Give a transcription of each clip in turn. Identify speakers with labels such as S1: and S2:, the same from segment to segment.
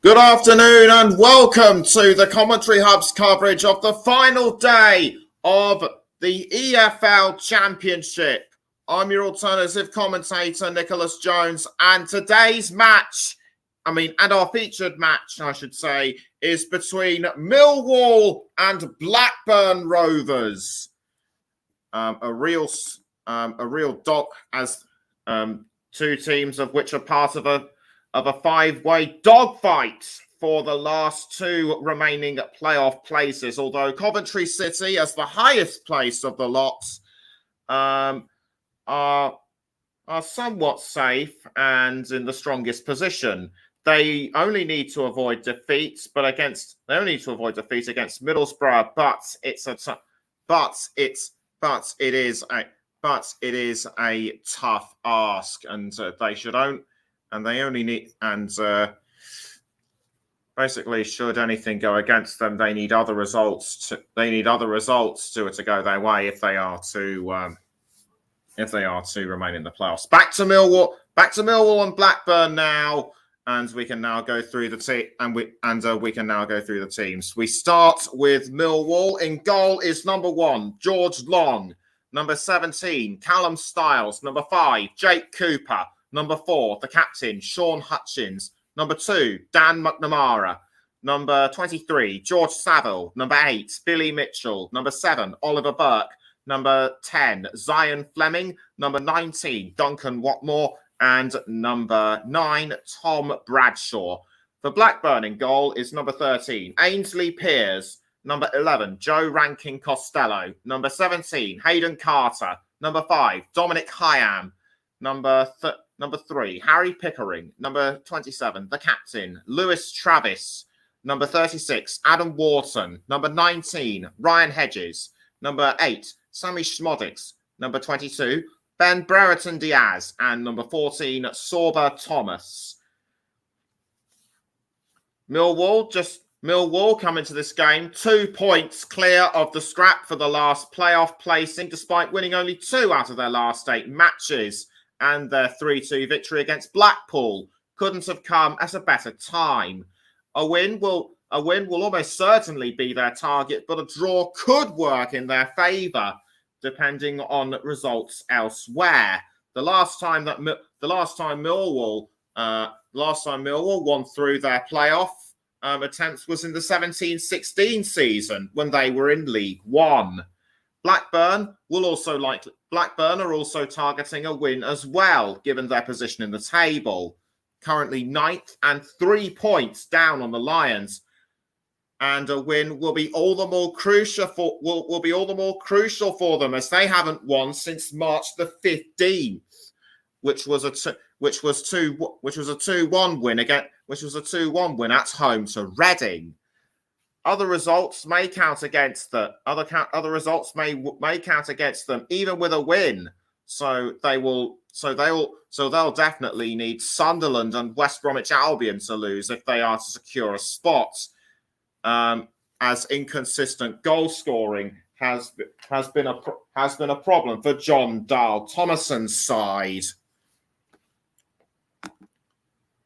S1: Good afternoon and welcome to the Commentary Hub's coverage of the final day of the EFL Championship. I'm your alternative commentator, Nicholas Jones, and today's match, and our featured match, I should say, is between Millwall and Blackburn Rovers. A real dog, as two teams of which are part of a five-way dogfight for the last two remaining playoff places, although Coventry City, as the highest place of the lot, are somewhat safe and in the strongest position. They only need to avoid defeat, against Middlesbrough, it is a tough ask, and basically, should anything go against them, they need other results to go their way if they are to remain in the playoffs. Back to Millwall and Blackburn now, and we can now go through the teams. We start with Millwall. In goal is number 1, George Long. Number 17, Callum Stiles. Number 5, Jake Cooper. Number 4, the captain, Sean Hutchins. Number 2, Dan McNamara. Number 23, George Saville. Number 8, Billy Mitchell. Number 7, Oliver Burke. Number 10, Zion Fleming. Number 19, Duncan Watmore. And number 9, Tom Bradshaw. For Blackburn in goal is number 13, Ainsley Pears. Number 11, Joe Rankin Costello. Number 17, Hayden Carter. Number 5, Dominic Hyam. Number 3, Harry Pickering. Number 27, the captain, Lewis Travis. Number 36, Adam Wharton. Number 19, Ryan Hedges. Number 8, Sammy Schmodix. Number 22, Ben Brereton Diaz. And number 14, Sorba Thomas. Millwall come into this game 2 points clear of the scrap for the last playoff placing, despite winning only 2 out of their last 8 matches. And their 3-2 victory against Blackpool couldn't have come at a better time. A win will almost certainly be their target, but a draw could work in their favour, depending on results elsewhere. The last time Millwall won through their playoff attempts was in the 17-16 season when they were in League One. Blackburn are also targeting a win as well, given their position in the table. Currently 9th and 3 points down on the Lions. And a win will be all the more crucial for them, as they haven't won since March the 15th, which was a 2-1 win at home to Reading. Other results may count against them. Other results may count against them, even with a win. So they'll definitely need Sunderland and West Bromwich Albion to lose if they are to secure a spot. As inconsistent goal scoring has been a problem for John Dahl Thomason's side.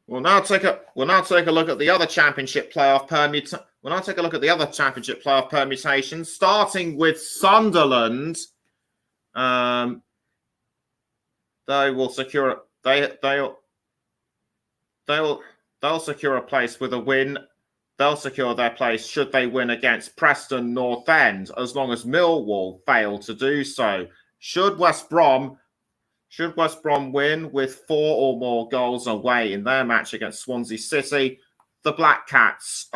S1: We'll now take a look at the other Championship playoff permutations, starting with Sunderland. They'll secure a place with a win. They'll secure their place should they win against Preston North End, as long as Millwall fail to do so. Should West Brom win with 4 or more goals away in their match against Swansea City, the Black Cats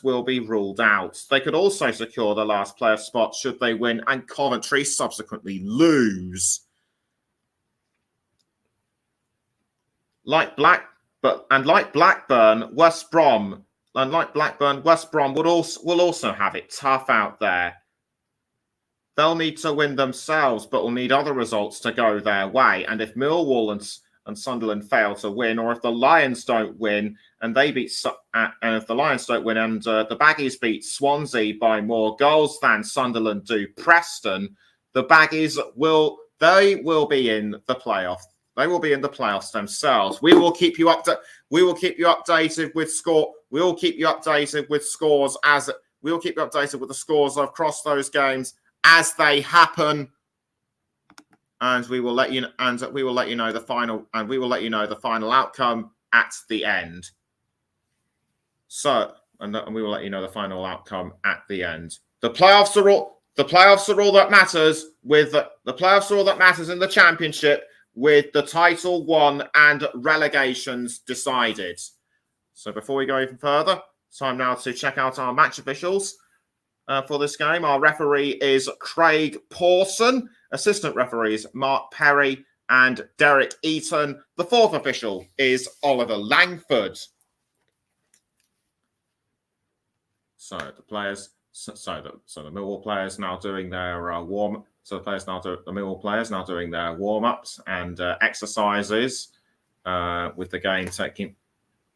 S1: will be ruled out. They could also secure the last playoff spot should they win and Coventry subsequently lose. Like Blackburn, West Brom will also have it tough out there. They'll need to win themselves, but will need other results to go their way. And if Millwall and Sunderland fail to win, or if the Lions don't win and the Baggies beat Swansea by more goals than Sunderland do Preston, the Baggies will be in the playoff. They will be in the playoffs themselves. We will keep you updated with score. We will keep you updated with scores as we will keep you updated with the scores across those games as they happen. And we will let you know the final outcome at the end. So, and we will let you know the final outcome at the end. The playoffs are all that matters. The playoffs are all that matters in the Championship, with the title won and relegations decided. So before we go even further, it's time now to check out our match officials for this game. Our referee is Craig Pawson. Assistant referees Mark Perry and Derek Eaton. The fourth official is Oliver Langford. So the Millwall players now doing their warm. So the Millwall players now doing their warm-ups and exercises with the game taking.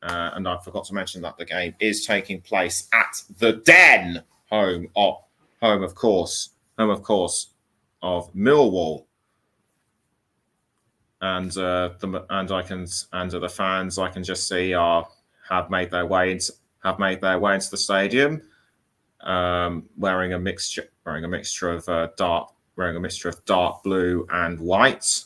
S1: And I forgot to mention that the game is taking place at the Den, home of course of Millwall. And the fans I can just see have made their way into the stadium, wearing a mixture of dark blue and white.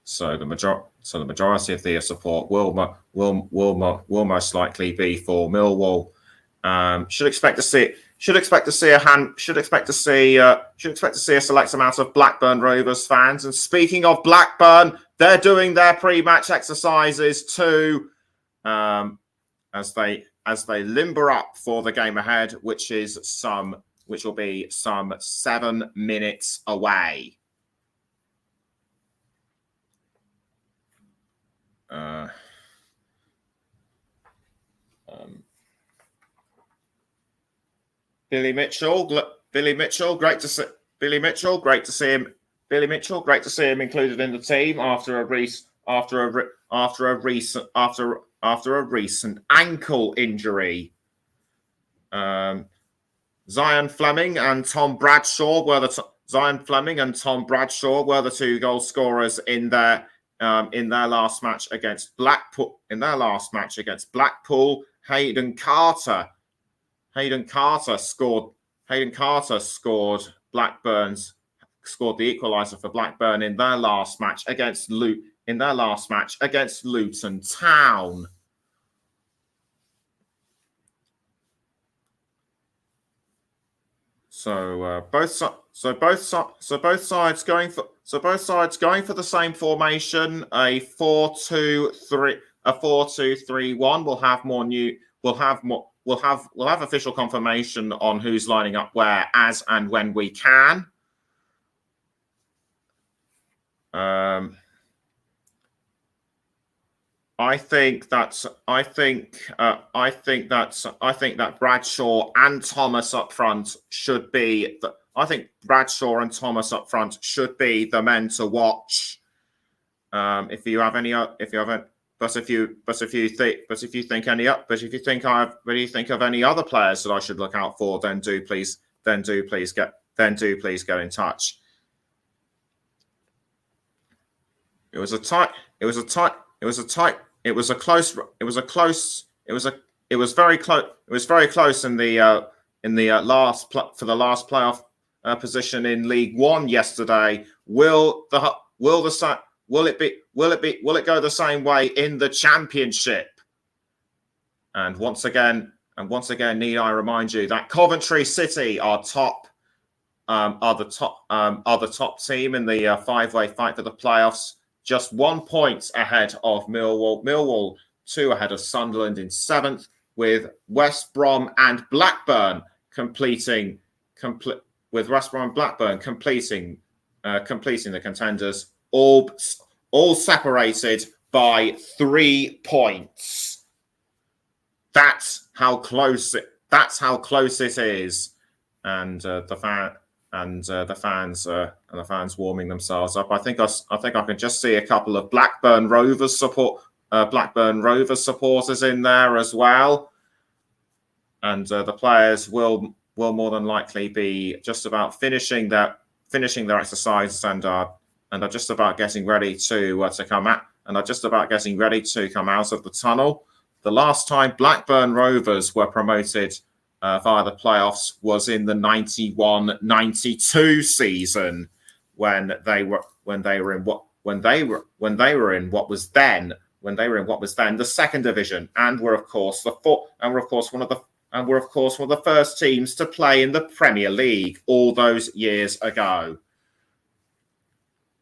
S1: So the majority of the support will most likely be for Millwall. Should expect to see a select amount of Blackburn Rovers fans. And speaking of Blackburn, they're doing their pre-match exercises too, as they limber up for the game ahead, which will be some 7 minutes away. Billy Mitchell, great to see him. Billy Mitchell, great to see him included in the team after a recent ankle injury. Zion Fleming and Tom Bradshaw were the two goal scorers in their last match against Blackpool. Hayden Carter scored the equaliser for Blackburn in their last match against Luton Town. So both sides going for the same formation, a 4-2-3-1. We'll have official confirmation on who's lining up where, as and when we can. I think that Bradshaw and Thomas up front should be. Bradshaw and Thomas up front should be the men to watch. If you think of any other players that I should look out for, then do please get in touch. It was very close in the last playoff position in League One yesterday. Will it go the same way in the Championship? And once again, need I remind you that Coventry City are the top team in the five-way fight for the playoffs. Just 1 point ahead of Millwall. Millwall 2 ahead of Sunderland in 7th, with West Brom and Blackburn completing the contenders, all separated by 3 points. That's how close it is, and the fans warming themselves up. I think I can just see a couple of Blackburn Rovers supporters in there as well, and the players will more than likely be just about finishing their exercises and are are just about getting ready to come out, and are just about getting ready to come out of the tunnel. The last time Blackburn Rovers were promoted via the playoffs was in the 91-92 season, when they were in what was then the second division, and were of course one of the first teams to play in the Premier League all those years ago.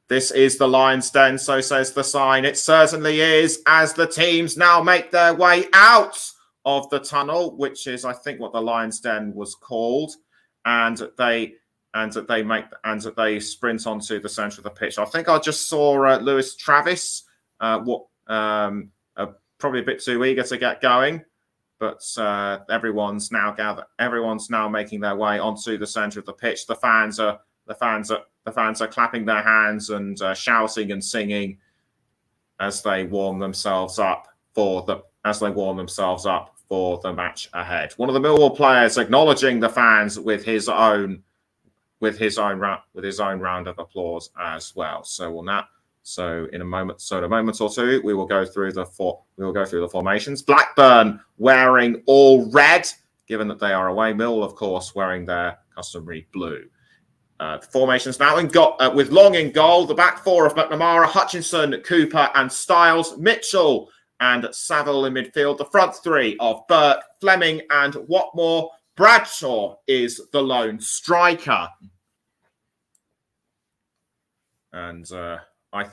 S1: This is the Lion's Den, so says the sign. It certainly is, as the teams now make their way out of the tunnel, which is, I think, what the Lion's Den was called, and they sprint onto the centre of the pitch. I think I just saw Lewis Travis, probably a bit too eager to get going, but everyone's now making their way onto the centre of the pitch. The fans are clapping their hands and shouting and singing as they warm themselves up for the match ahead. One of the Millwall players acknowledging the fans with his own round of applause as well. In a moment or two, we will go through the formations. Blackburn wearing all red, given that they are away. Millwall, of course, wearing their customary blue. The formations now with Long in goal, the back four of McNamara, Hutchinson, Cooper and Styles, Mitchell and Saville in midfield, the front three of Burke, Fleming and Watmore. Bradshaw is the lone striker. And I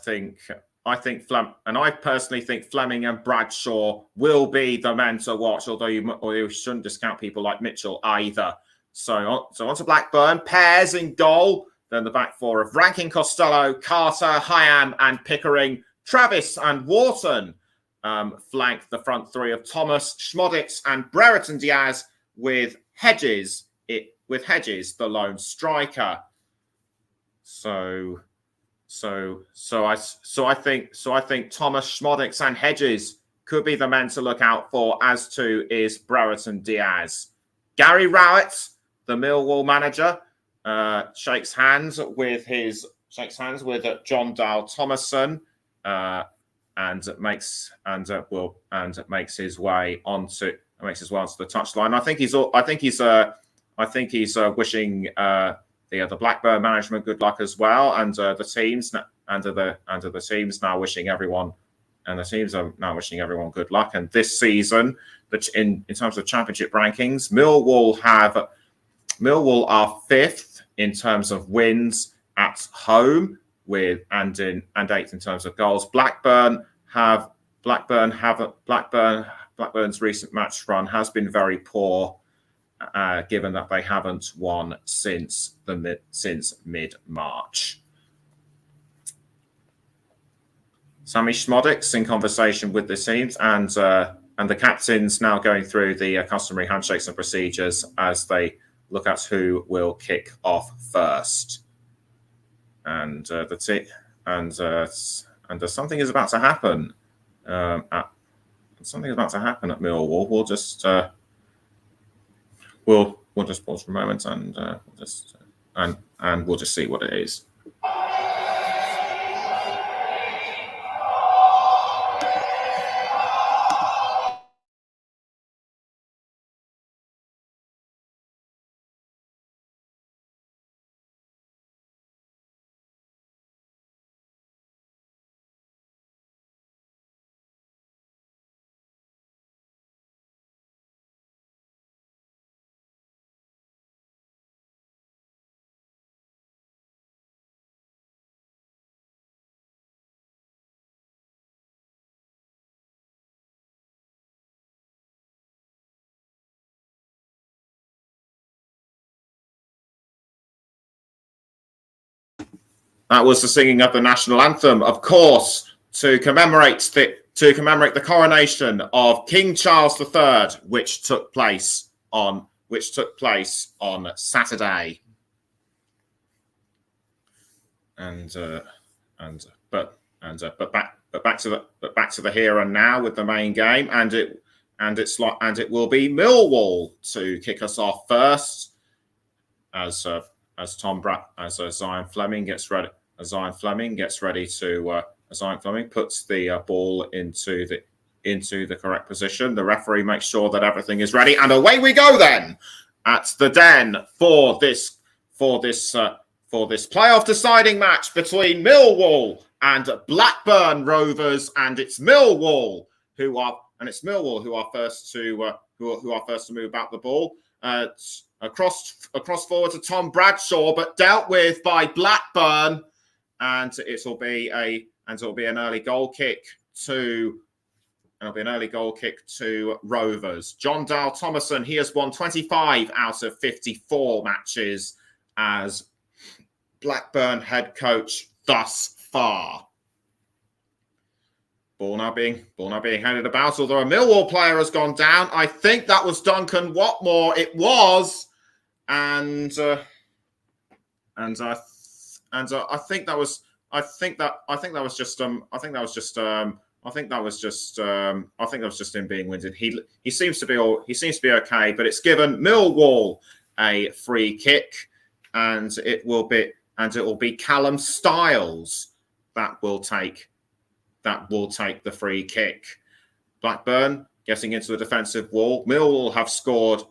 S1: personally think Fleming and Bradshaw will be the men to watch, although you shouldn't discount people like Mitchell either. So on to Blackburn. Pears in goal. Then the back four of Rankin, Costello, Carter, Hyam and Pickering. Travis and Wharton flank the front three of Thomas, Schmodix and Brereton Diaz, with Hedges, the lone striker. So I think Thomas, Schmodix and Hedges could be the men to look out for, as to is Brereton Diaz. Gary Rowett, the Millwall manager, shakes hands with John Dale Thomason, and makes his way onto the touchline. I think he's wishing the Blackburn management good luck as well, and the teams now wishing everyone good luck. And this season, in terms of championship rankings, Millwall are fifth in terms of wins at home, and eighth in terms of goals. Blackburn's recent match run has been very poor, given that they haven't won since mid-March. Sammy Schmodix in conversation with the teams, and the captains now going through the customary handshakes and procedures as they look at who will kick off first. And something is about to happen. Something is about to happen at Millwall. We'll just pause for a moment and we'll just see what it is. That was the singing of the national anthem, of course, to commemorate the coronation of King Charles III, which took place on Saturday. But back to the here and now with the main game, and it will be Millwall to kick us off first, as Zion Fleming gets ready Zion Fleming gets ready to. Zion Fleming puts the ball into the correct position. The referee makes sure that everything is ready, and away we go then at the Den for this playoff deciding match between Millwall and Blackburn Rovers, and it's Millwall who are first to move out the ball. Across forward to Tom Bradshaw, but dealt with by Blackburn, and it'll be an early goal kick to Rovers. John Dale Thomason, he has won 25 out of 54 matches as Blackburn head coach thus far. Ball now being handed about, although a Millwall player has gone down. I think that was Duncan Watmore. It was, I think that was just him being winded. He seems to be okay, but it's given Millwall a free kick, and it will be Callum Stiles that will take the free kick. Blackburn getting into the defensive wall. Millwall have scored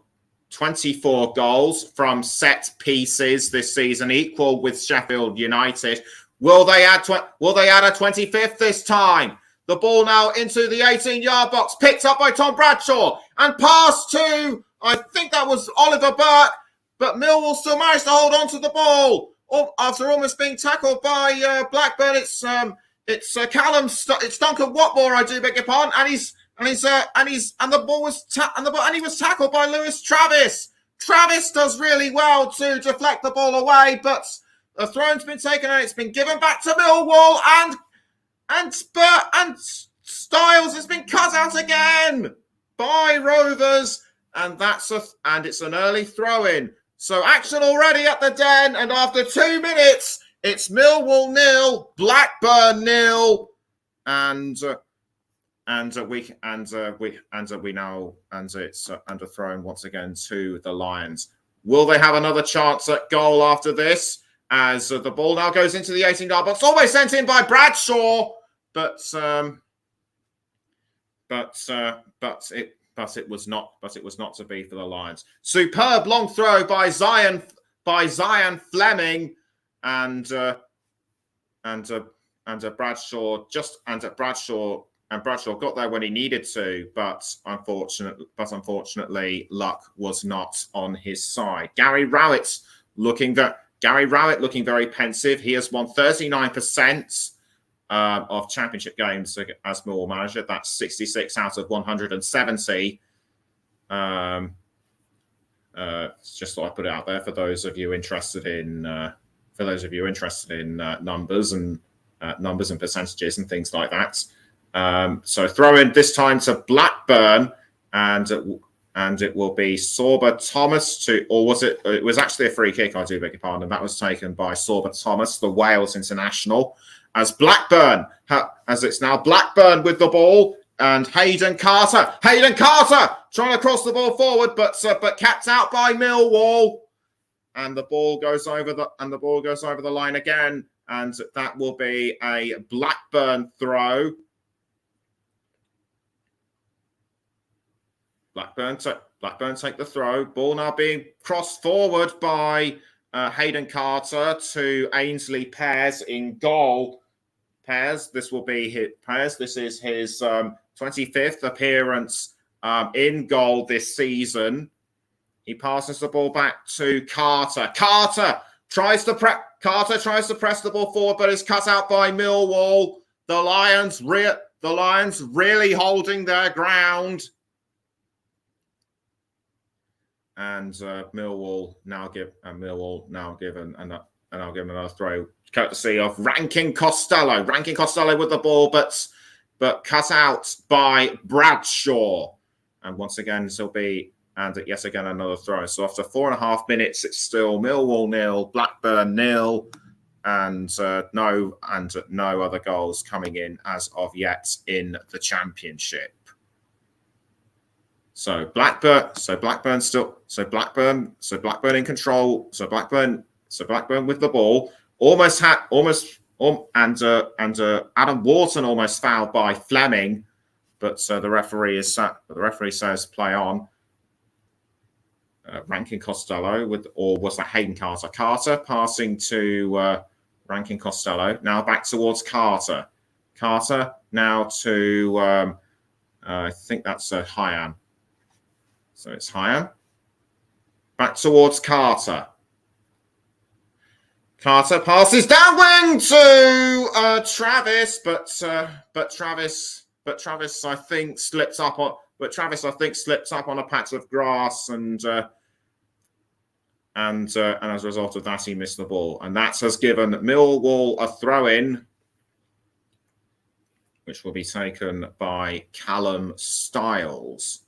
S1: 24 goals from set pieces this season, equal with Sheffield United. Will they add a 25th this time? The ball now into the 18-yard box, picked up by Tom Bradshaw, and passed to, I think that was Oliver Burke, but Millwall still managed to hold on to the ball after almost being tackled by Blackburn. It's Duncan Watmore, I do beg your pardon, and he was tackled by Lewis Travis. Travis does really well to deflect the ball away, but the throne's been taken and it's been given back to Millwall, and Stiles has been cut out again by Rovers, and it's an early throw-in. So action already at the Den, and after 2 minutes, it's Millwall 0, Blackburn 0, it's thrown once again to the Lions. Will they have another chance at goal after this? As the ball now goes into the 18-yard box, always sent in by Bradshaw, but it was not to be for the Lions. Superb long throw by Zion Fleming, and Bradshaw got there when he needed to, but unfortunately luck was not on his side. Gary Rowett looking very pensive. He has won 39% of championship games as Millwall manager. That's 66 out of 170. Just thought I'd put it out there for those of you interested in numbers and percentages and things like that. So throw in this time to Blackburn, and it will be Sorba Thomas it was actually a free kick, I do beg your pardon, and that was taken by Sorba Thomas, the Wales international, as it's now Blackburn with the ball, and Hayden Carter trying to cross the ball forward, but capped out by Millwall, and the ball goes over the line again, and that will be a Blackburn throw. Blackburn take the throw. Ball now being crossed forward by Hayden Carter to Ainsley Pears in goal. Pears, this is his 25th appearance in goal this season. He passes the ball back to Carter. Carter tries to press the ball forward, but is cut out by Millwall. The Lions really holding their ground. And Millwall now give another throw, courtesy of Rankin Costello. Rankin Costello with the ball, but cut out by Bradshaw. And once again, yet again another throw. So after 4.5 minutes, it's still Millwall 0, Blackburn 0, and no other goals coming in as of yet in the Championship. So Blackburn in control. So Blackburn with the ball. Almost Adam Wharton almost fouled by Fleming, but the referee says play on. Rankin Costello or was that Hayden Carter? Carter passing to Rankin Costello. Now back towards Carter. Carter now to I think that's Hyam. So it's Hyam. Back towards Carter. Carter passes down wing to Travis, but Travis I think slips up on a patch of grass, and as a result of that, he missed the ball, and that has given Millwall a throw-in, which will be taken by Callum Stiles.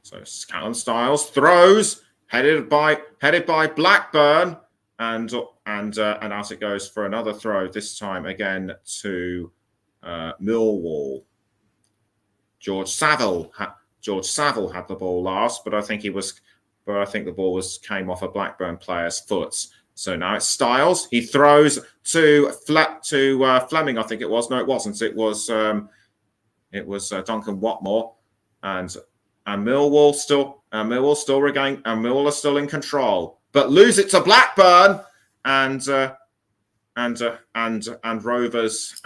S1: So Callum Stiles throws, headed by Blackburn, and out it goes for another throw. This time again to Millwall. George Saville had the ball last, but I think the ball came off a Blackburn player's foot. So now it's Stiles. He throws to Fleming. I think it was. No, it wasn't. It was Duncan Watmore, and Millwall are still in control, but lose it to Blackburn, and Rovers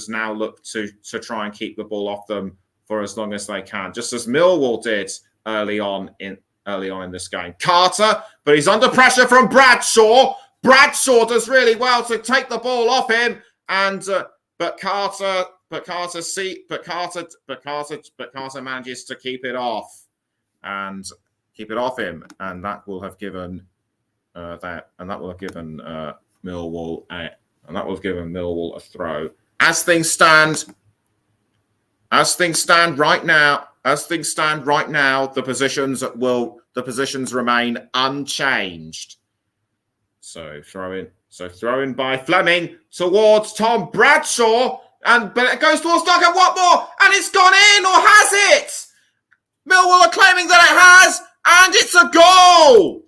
S1: now look to try and keep the ball off them for as long as they can, just as Millwall did early on in this game. Carter, but he's under pressure from Bradshaw. Bradshaw does really well to take the ball off him, but Carter manages to keep it off him, and that will have given Millwall a throw. As things stand right now, the positions remain unchanged. So throw in by Fleming towards Tom Bradshaw, but it goes towards Duncan Watmore, and it's gone in, or has it? Millwall are claiming that it has, and it's a goal.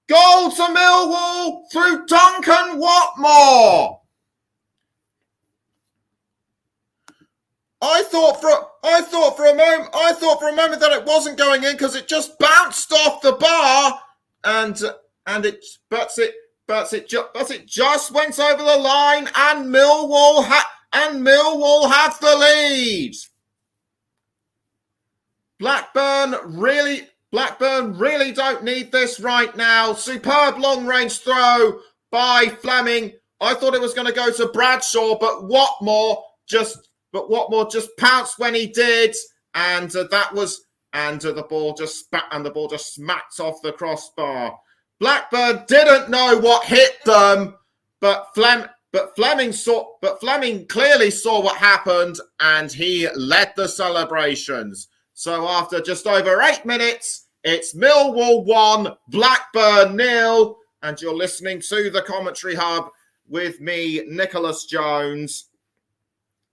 S1: Goal to Millwall through Duncan Watmore. I thought for a moment that it wasn't going in because it just bounced off the bar, but it just went over the line, and Millwall have the lead. Blackburn really don't need this right now. Superb long-range throw by Fleming. I thought it was going to go to Bradshaw, but Watmore just pounced when he did, and the ball just smacked off the crossbar. Blackburn didn't know what hit them, but Fleming clearly saw what happened, and he led the celebrations. So after just over 8 minutes, it's Millwall 1, Blackburn 0, and you're listening to the Commentary Hub with me, Nicholas Jones.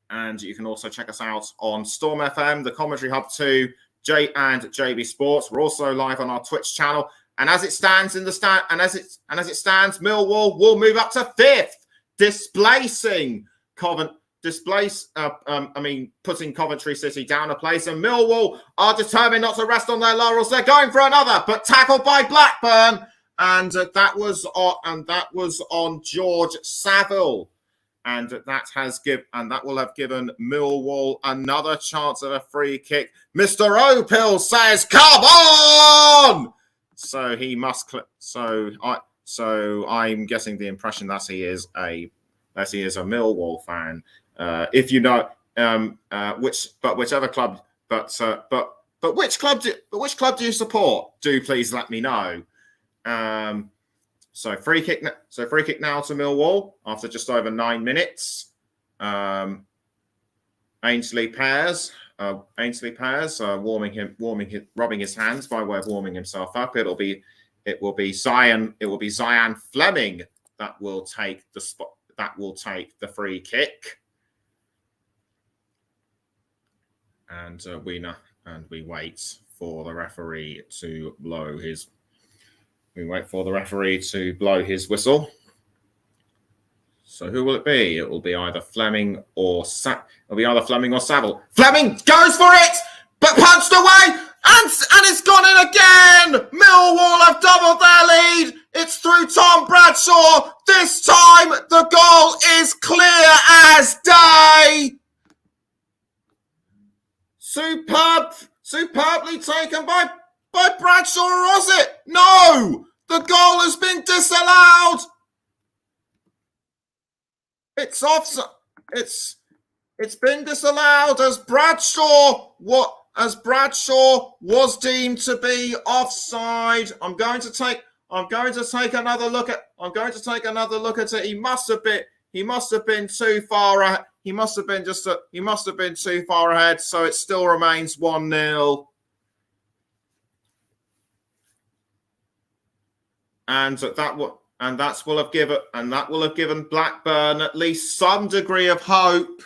S1: And you can also check us out on Storm FM, the Commentary Hub 2, and JB Sports. We're also live on our Twitch channel. And as it stands Millwall will move up to 5th, putting Coventry City down a place. And Millwall are determined not to rest on their laurels. They're going for another, but tackled by Blackburn, and that was on George Saville. And that will have given Millwall another chance of a free kick. Mr. Opil says, "Come on!" So he must. So I'm getting the impression that he is a Millwall fan. If you know whichever club, which club do you support? Do please let me know. So free kick now to Millwall after just over 9 minutes. Ainsley Pears, rubbing his hands by way of warming himself up. It will be Zion Fleming that will take the free kick. And we wait for the referee to blow his whistle. So who will it be? It will be either Fleming or Saville. Fleming goes for it, but punched away, and it's gone in again. Millwall have doubled their lead. It's through Tom Bradshaw. This time the goal is clear as day. Superbly taken by Bradshaw, or was it? No, the goal has been disallowed. It's offside. It's been disallowed as Bradshaw was deemed to be offside. I'm going to take another look at it. He must have been too far. He must have been too far ahead. So it still remains 1-0. And that will have given Blackburn at least some degree of hope.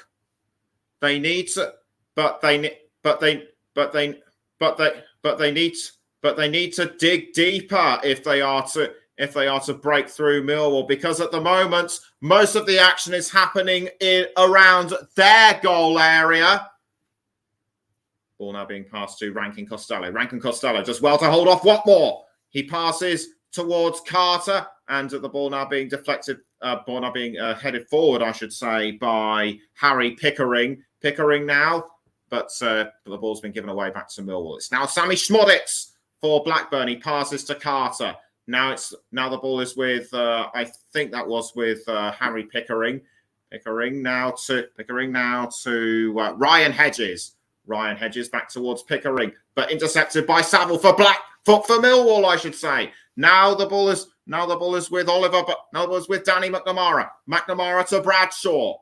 S1: They need to dig deeper if they are to break through Millwall, because at the moment most of the action is happening around their goal area. Ball now being passed to Rankin Costello. Rankin Costello does well to hold off Watmore. He passes towards Carter, and the ball now being deflected, headed forward, I should say, by Harry Pickering. Pickering now, but the ball's been given away back to Millwall. It's now Sammy Schmoditz for Blackburn. He passes to Carter. Now the ball is with I think that was with Harry Pickering. Pickering now to Ryan Hedges. Ryan Hedges back towards Pickering, but intercepted by Saville for Millwall, I should say. Now the ball is with Oliver, but now the ball is with Danny McNamara. McNamara to Bradshaw.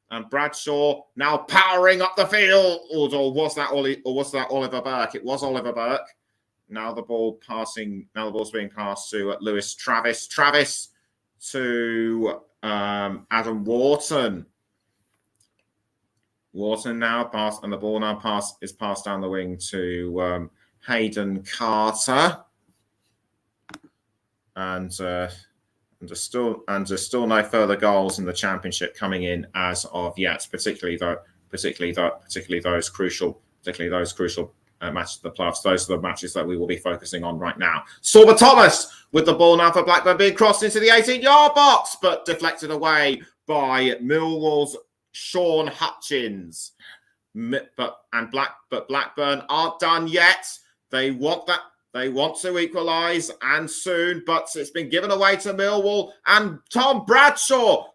S1: And Bradshaw now powering up the field. Or was that Oliver Burke? It was Oliver Burke. Now the ball's being passed to Lewis Travis. Travis to Adam Wharton. Wharton now passed, and the ball now is passed down the wing to Hayden Carter. And there's still no further goals in the Championship coming in as of yet, particularly those crucial matches of the playoffs. Those are the matches that we will be focusing on right now. Sorba Thomas with the ball now for Blackburn, being crossed into the 18-yard box, but deflected away by Millwall's Sean Hutchins. But Blackburn aren't done yet. They want to equalise, and soon, but it's been given away to Millwall. And Tom Bradshaw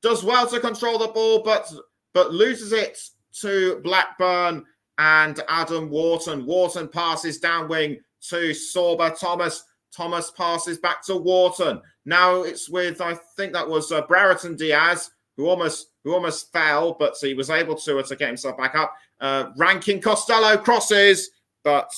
S1: does well to control the ball, but loses it to Blackburn and Adam Wharton. Wharton passes down wing to Sorba Thomas. Thomas passes back to Wharton. Now it's with, I think that was Brereton Diaz, who almost fell, but he was able to get himself back up. Rankin Costello crosses, but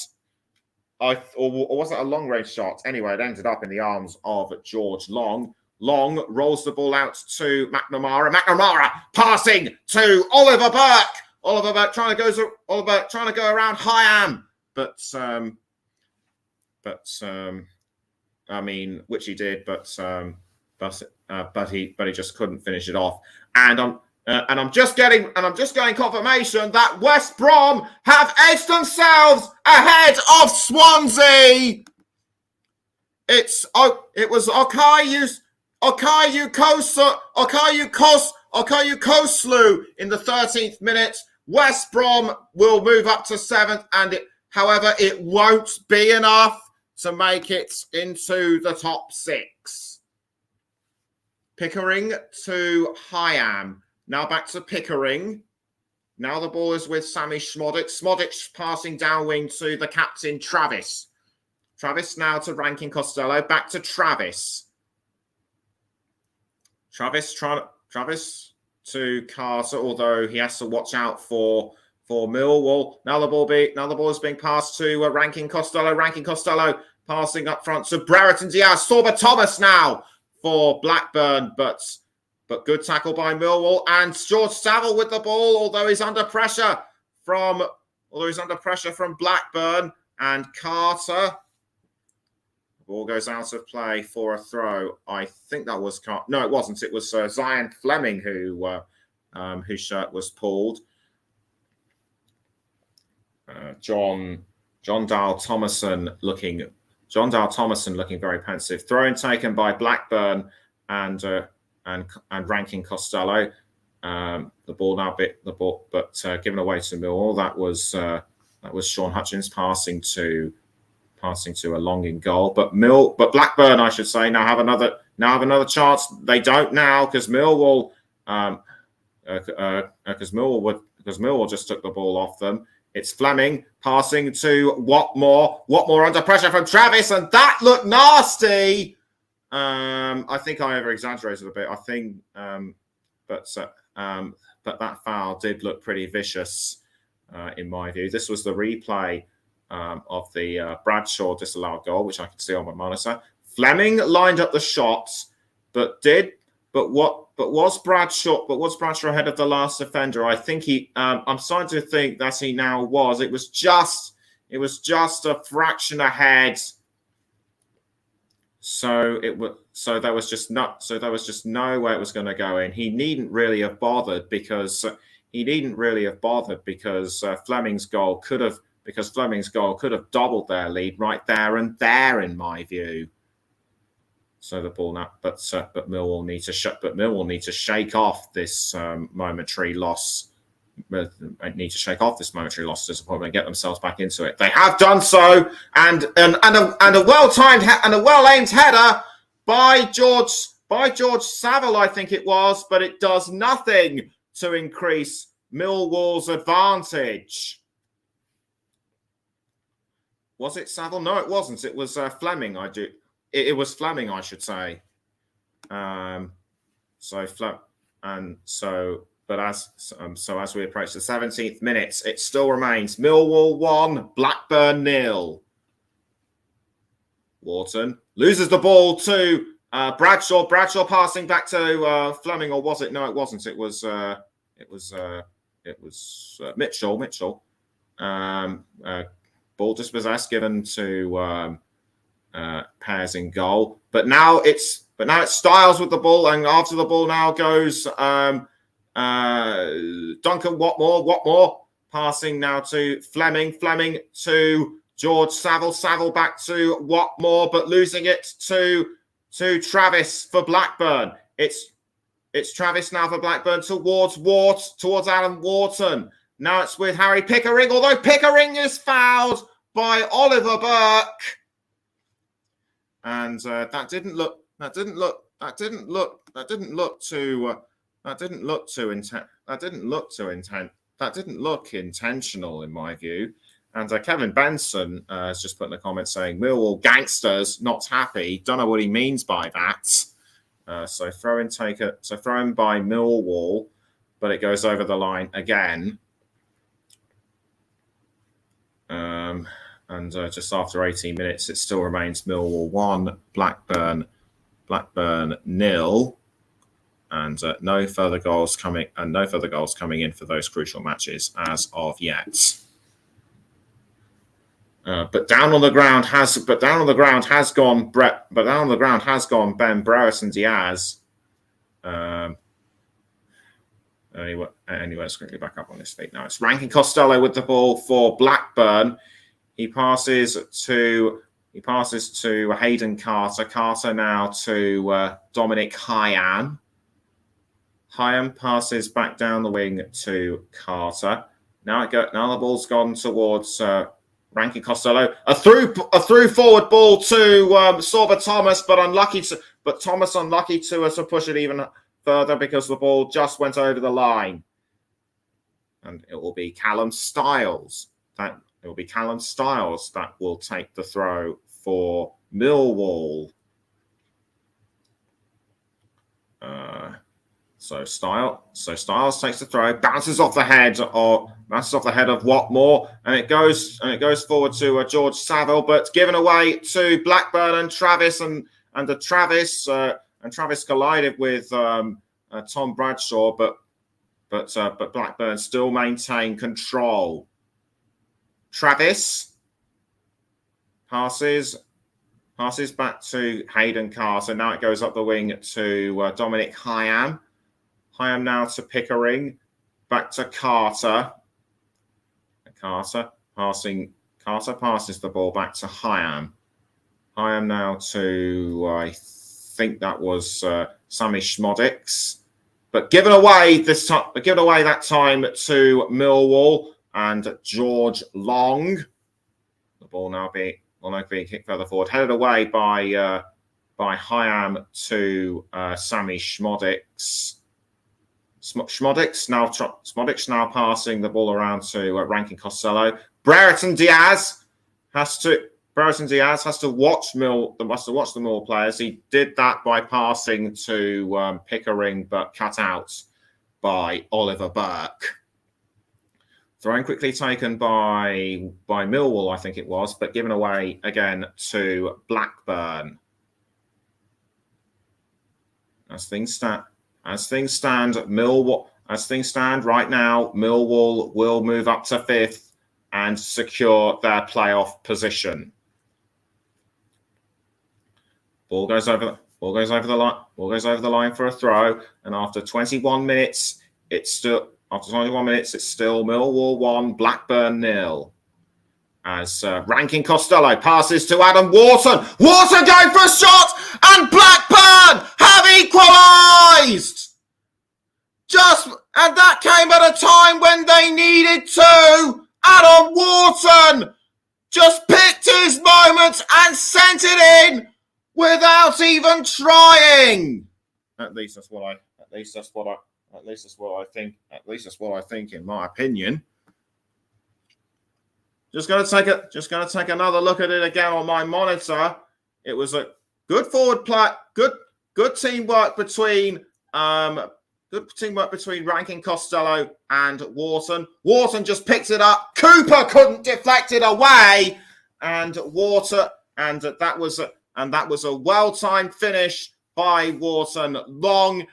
S1: or was that a long-range shot? Anyway, it ended up in the arms of George Long. Long rolls the ball out to McNamara. McNamara passing to Oliver Burke. Oliver Burke trying to go around Hyam, which he did, but he just couldn't finish it off. And I'm just getting confirmation that West Brom have edged themselves ahead of Swansea. It was Okayu Koslu in the 13th minute. West Brom will move up to 7th, and however, it won't be enough to make it into the top 6. Pickering to Hyam. Now back to Pickering. Now the ball is with Sammy Schmoditz. Schmoditz passing down wing to the captain, Travis. Travis now to Rankin Costello. Back to Travis. Travis to Carter, although he has to watch out for Millwall. Now the ball is being passed to Rankin Costello. Rankin Costello passing up front to Brereton Diaz. Sorba Thomas now for Blackburn, but good tackle by Millwall, and George Saville with the ball, although he's under pressure from Blackburn, and Carter. ball goes out of play for a throw. I think that was no, it wasn't. It was Zion Fleming whose shirt was pulled. John Dale Thomason looking very pensive. Throw-in taken by Blackburn and Rankin Costello. The ball now given away to Millwall. That was Sean Hutchins passing to a long in goal. But Blackburn, I should say, now have another chance. They don't now because Millwall just took the ball off them. It's Fleming passing to Watmore. Watmore under pressure from Travis, and that looked nasty. I think I over-exaggerated a bit. I think, but that foul did look pretty vicious in my view. This was the replay of the Bradshaw disallowed goal, which I can see on my monitor. Fleming lined up the shots, but was Bradshaw ahead of the last defender? I think I'm starting to think that he now was. It was just a fraction ahead. So there was just no way it was going to go in. He needn't really have bothered because Fleming's goal could have doubled their lead right there and there, in my view. So the ball now, but Millwall need to shake off this momentary loss. Need to shake off this momentary loss disappointment and get themselves back into it. They have done so, and a well-timed and a well-aimed header by George Saville, I think it was, but it does nothing to increase Millwall's advantage. Was it Saville? No, it wasn't. It was Fleming. It was Fleming, I should say. As we approach the 17th minute, it still remains Millwall 1, Blackburn 0. Wharton loses the ball to Bradshaw. Bradshaw passing back to Fleming, or was it? No, it wasn't. It was Mitchell. Ball dispossessed, given to Pears in goal. But now it's Styles with the ball, and after the ball now goes Duncan Watmore passing now to Fleming to George Saville back to Watmore, but losing it to Travis for Blackburn. It's Travis now for Blackburn towards Alan Wharton. Now it's with Harry Pickering, although Pickering is fouled by Oliver Burke. And that didn't look intentional in my view. And Kevin Benson has just put in a comment saying Millwall gangsters, not happy. Don't know what he means by that. So throw in by Millwall, but it goes over the line again. And just after 18 minutes, it still remains Millwall 1, Blackburn 0, and no further goals coming in for those crucial matches as of yet. But down on the ground has gone Ben Brereton and Diaz. Anyway, let's quickly back up on his feet now. It's Rankin Costello with the ball for Blackburn. He passes to Hayden Carter. Carter now to Dominic Hyan. Hyan passes back down the wing to Carter. Now the ball's gone towards Rankin Costello. A through forward ball to Sorba Thomas, but Thomas unlucky to push it even further because the ball just went over the line. And it will be Callum Styles that will take the throw for Millwall. So Styles takes the throw, bounces off the head of Watmore, and it goes forward to George Saville, but given away to Blackburn and Travis, and Travis collided with Tom Bradshaw, but Blackburn still maintain control. Travis passes Passes back to Hayden Carter. Now it goes up the wing to Dominic Hyam. Hyam now to Pickering. Back to Carter. Carter passes the ball back to Hyam. Hyam now to, I think that was Sammy Schmodix. But given away that time to Millwall and George Long. The ball now being kicked further forward, headed away by Hyam to Sammy Schmodix. Schmodix now passing the ball around to Rankin Costello. Brereton Diaz has to watch the Millwall players. He did that by passing to Pickering, but cut out by Oliver Burke. Throwing quickly taken by Millwall, I think it was, but given away again to Blackburn. As things stand right now, Millwall will move up to 5th and secure their playoff position. Ball goes over the line for a throw, and after 21 minutes, it's still Millwall 1, Blackburn 0. As Rankin Costello passes to Adam Wharton. Wharton going for a shot, and Blackburn have equalised! And that came at a time when they needed to. Adam Wharton just picked his moment and sent it in without even trying. At least that's what I think, in my opinion. Just gonna take another look at it again on my monitor. It was a good forward play, good teamwork between Rankin Costello and Wharton. Wharton just picked it up. Cooper couldn't deflect it away, and that was a well-timed finish by Wharton. Long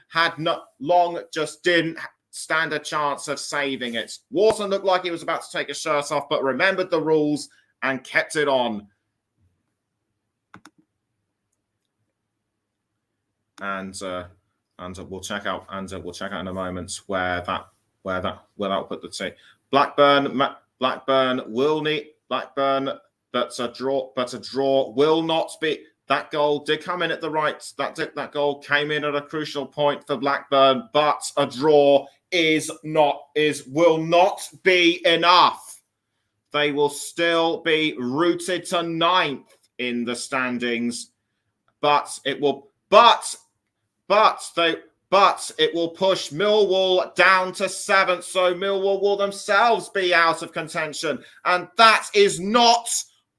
S1: just didn't stand a chance of saving it. Wharton looked like he was about to take his shirt off, but remembered the rules and kept it on. And we'll check out in a moment where that will put the team. Blackburn, but a draw will not be. That goal did come in at the right. That goal came in at a crucial point for Blackburn, but a draw will not be enough. They will still be rooted to 9th in the standings, but it will push Millwall down to 7th, so Millwall will themselves be out of contention, and that is not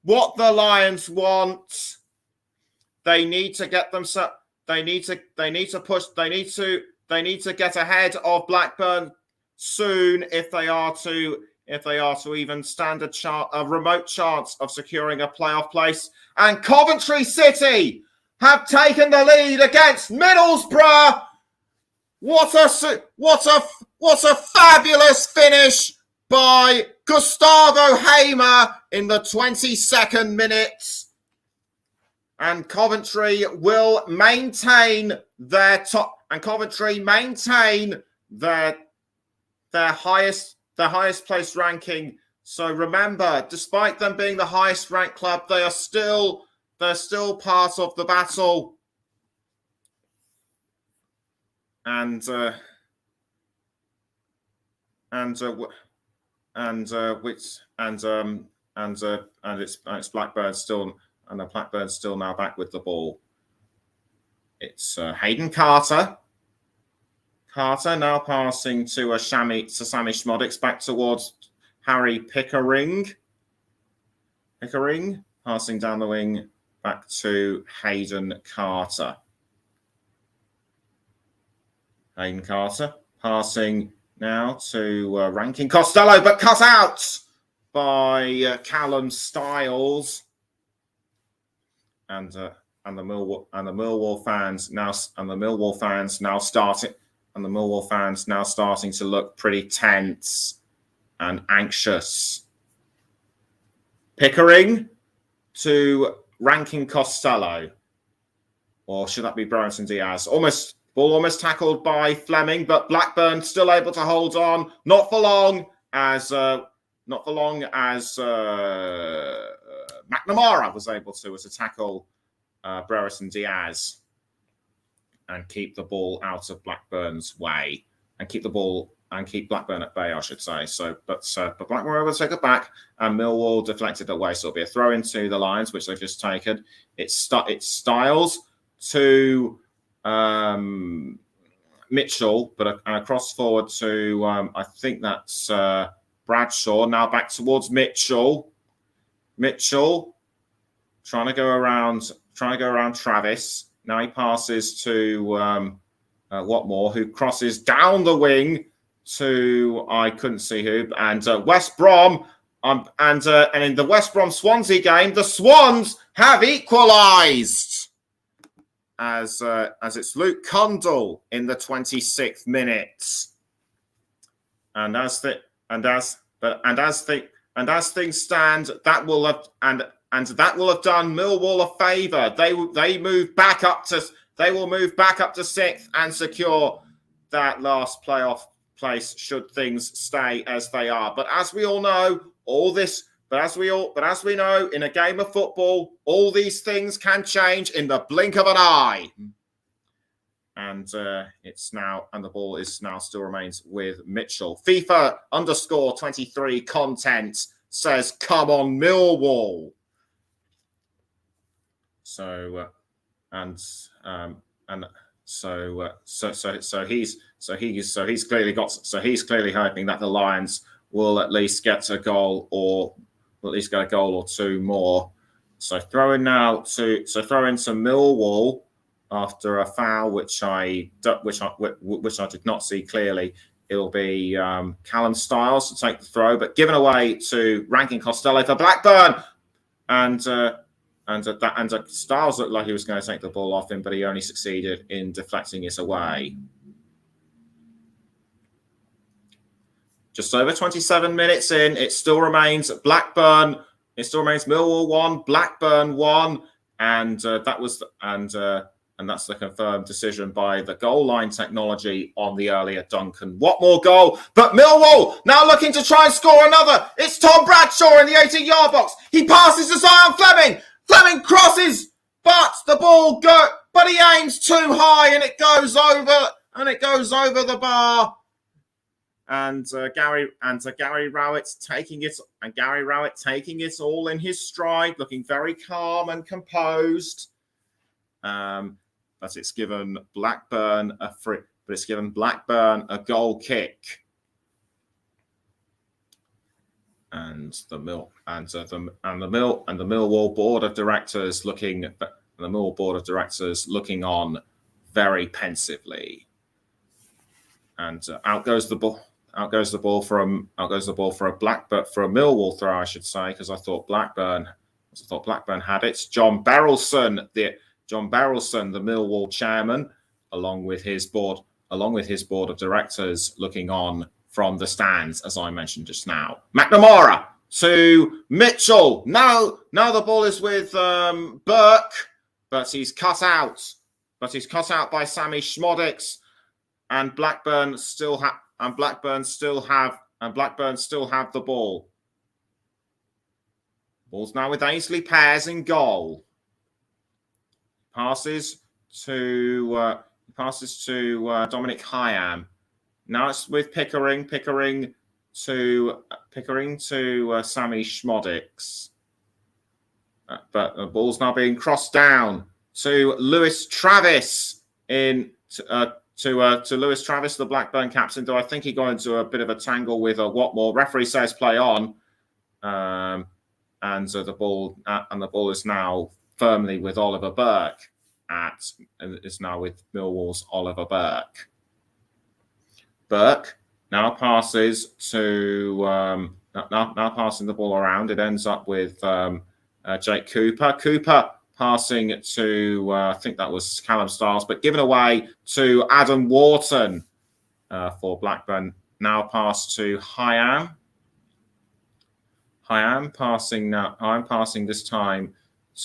S1: what the Lions want. They need to get themselves. They need to push. They need to get ahead of Blackburn soon if they are to even stand a remote chance of securing a playoff place. And Coventry City have taken the lead against Middlesbrough. What a fabulous finish by Gustavo Hamer in the 22nd minute. And Coventry will maintain their top. And Coventry maintain their highest place ranking. So remember, despite them being the highest ranked club, they're still part of the battle. And it's Blackburn still. And the Blackburn's still now back with the ball. It's Hayden Carter. Carter now passing to Sammy Schmodix back towards Harry Pickering. Pickering passing down the wing back to Hayden Carter. Hayden Carter passing now to Rankin Costello, but cut out by Callum Stiles. And the Millwall fans now starting to look pretty tense and anxious. Pickering to Rankin Costello, or should that be Brereton Diaz? Ball almost tackled by Fleming, but Blackburn still able to hold on. Not for long as McNamara was able to tackle Brereton Diaz and keep the ball out of Blackburn's way and keep Blackburn at bay, I should say. But Blackburn were able to take it back, and Millwall deflected away. So it'll be a throw into the Lions, which they've just taken. It's Styles to Mitchell, but a cross forward to I think that's Bradshaw. Now back towards Mitchell. Mitchell trying to go around Travis. Now he passes to Watmore, who crosses down the wing to I couldn't see who, and West Brom. And in the West Brom Swansea game, the Swans have equalised as it's Luke Cundle in the 26th minute. And as things stand, that will have done Millwall a favour. They will move back up to 6th and secure that last playoff place should things stay as they are. But as we all know, as we know, in a game of football, all these things can change in the blink of an eye. And the ball is now still remains with Mitchell. FIFA_23 content says, "Come on, Millwall." So he's clearly hoping that the Lions will at least get a goal or two more. So throw in to Millwall after a foul, which I did not see clearly. It'll be Callum Styles to take the throw, but given away to Rankin Costello for Blackburn, and Styles looked like he was going to take the ball off him, but he only succeeded in deflecting it away. Just over 27 minutes in, it still remains Millwall 1, Blackburn 1, and that's the confirmed decision by the goal line technology on the earlier Duncan Watmore goal. But Millwall now looking to try and score another. It's Tom Bradshaw in the 18-yard box. He passes to Zion Fleming. Fleming crosses, but he aims too high and it goes over the bar. And Gary Rowett taking it all in his stride, looking very calm and composed. But it's given Blackburn a goal kick. And the Millwall board of directors looking on very pensively. And out goes the ball for a Millwall throw, I should say, because I thought Blackburn had it. It's John Berylson, the Millwall chairman, along with his board of directors, looking on from the stands, as I mentioned just now. McNamara to Mitchell. Now the ball is with Burke, but he's cut out. By Sammy Schmodix, and Blackburn still have the ball. Ball's now with Ainsley Pears in goal. Passes to Dominic Hyam. Now it's with Pickering to Sammy Schmodix. But the ball's now being crossed down to Lewis Travis to Lewis Travis, the Blackburn captain. Though I think he got into a bit of a tangle with Watmore. Referee says play on, and the ball is now firmly with Oliver Burke. It's now with Millwall's Oliver Burke. Burke now passes to now passing the ball around. It ends up with Jake Cooper. Cooper passing to I think that was Callum Styles, but given away to Adam Wharton for Blackburn. Now pass to Hyam. I'm passing this time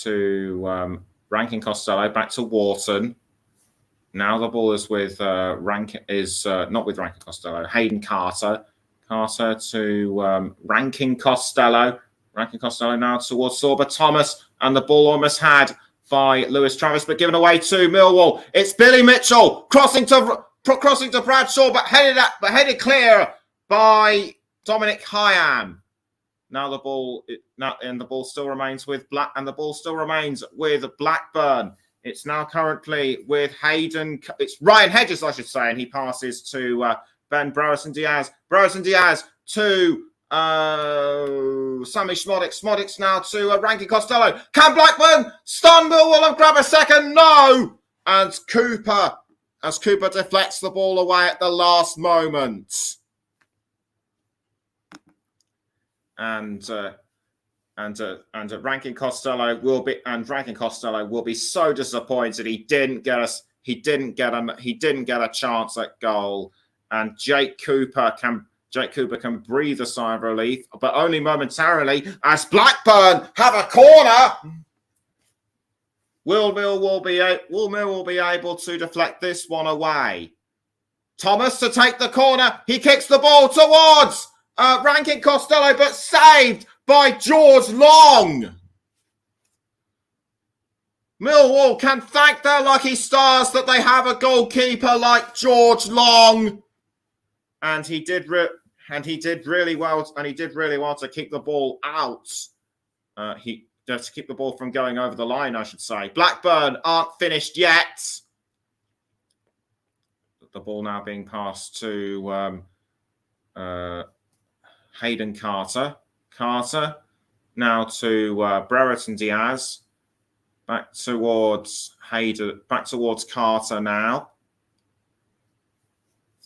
S1: to Rankin Costello, back to Wharton. Now the ball is with not with Rankin Costello, Hayden Carter. Carter to Rankin Costello. Rankin Costello now towards Sorba Thomas, and the ball almost had by Lewis Travis, but given away to Millwall. It's Billy Mitchell crossing to Bradshaw, but headed clear by Dominic Hyam. Now the ball still remains with Blackburn. It's now currently with Hayden. It's Ryan Hedges, I should say, and he passes to Ben Brereton Diaz. Brereton Diaz to Sammy Schmodic. Schmodic's now to Rankin Costello. Can Blackburn stun Millwall and grab a second? No! And Cooper deflects the ball away at the last moment. And Rankin Costello will be so disappointed he didn't get a chance at goal. And Jake Cooper can breathe a sigh of relief, but only momentarily, as Blackburn have a corner. Will Millwall be able to deflect this one away? Thomas to take the corner. He kicks the ball towards Rankin Costello, but saved by George Long. Millwall can thank their lucky stars that they have a goalkeeper like George Long, and he did really well to keep the ball out. To keep the ball from going over the line, I should say. Blackburn aren't finished yet. The ball now being passed to Hayden Carter. Carter now to Brereton Diaz. Back towards Carter now.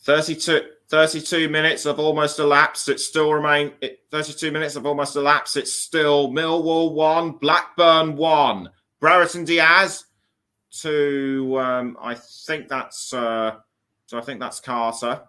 S1: 32 minutes have almost elapsed. 32 minutes have almost elapsed. It's still Millwall 1, Blackburn 1. Brereton Diaz to I think that's Carter.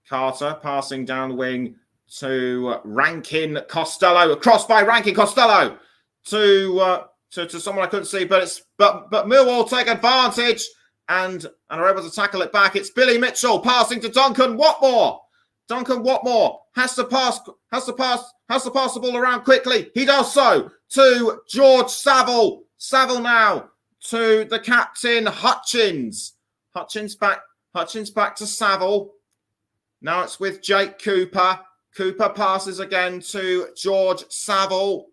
S1: Carter passing down the wing to Rankin Costello. Crossed by Rankin Costello to someone I couldn't see, but Millwall take advantage and are able to tackle it back. It's Billy Mitchell passing to Duncan Watmore. Duncan Watmore has to pass the ball around quickly. He does so to George Saville. Saville now to the captain Hutchins. Hutchins back to Saville. Now it's with Jake Cooper. Cooper passes again to George Saville.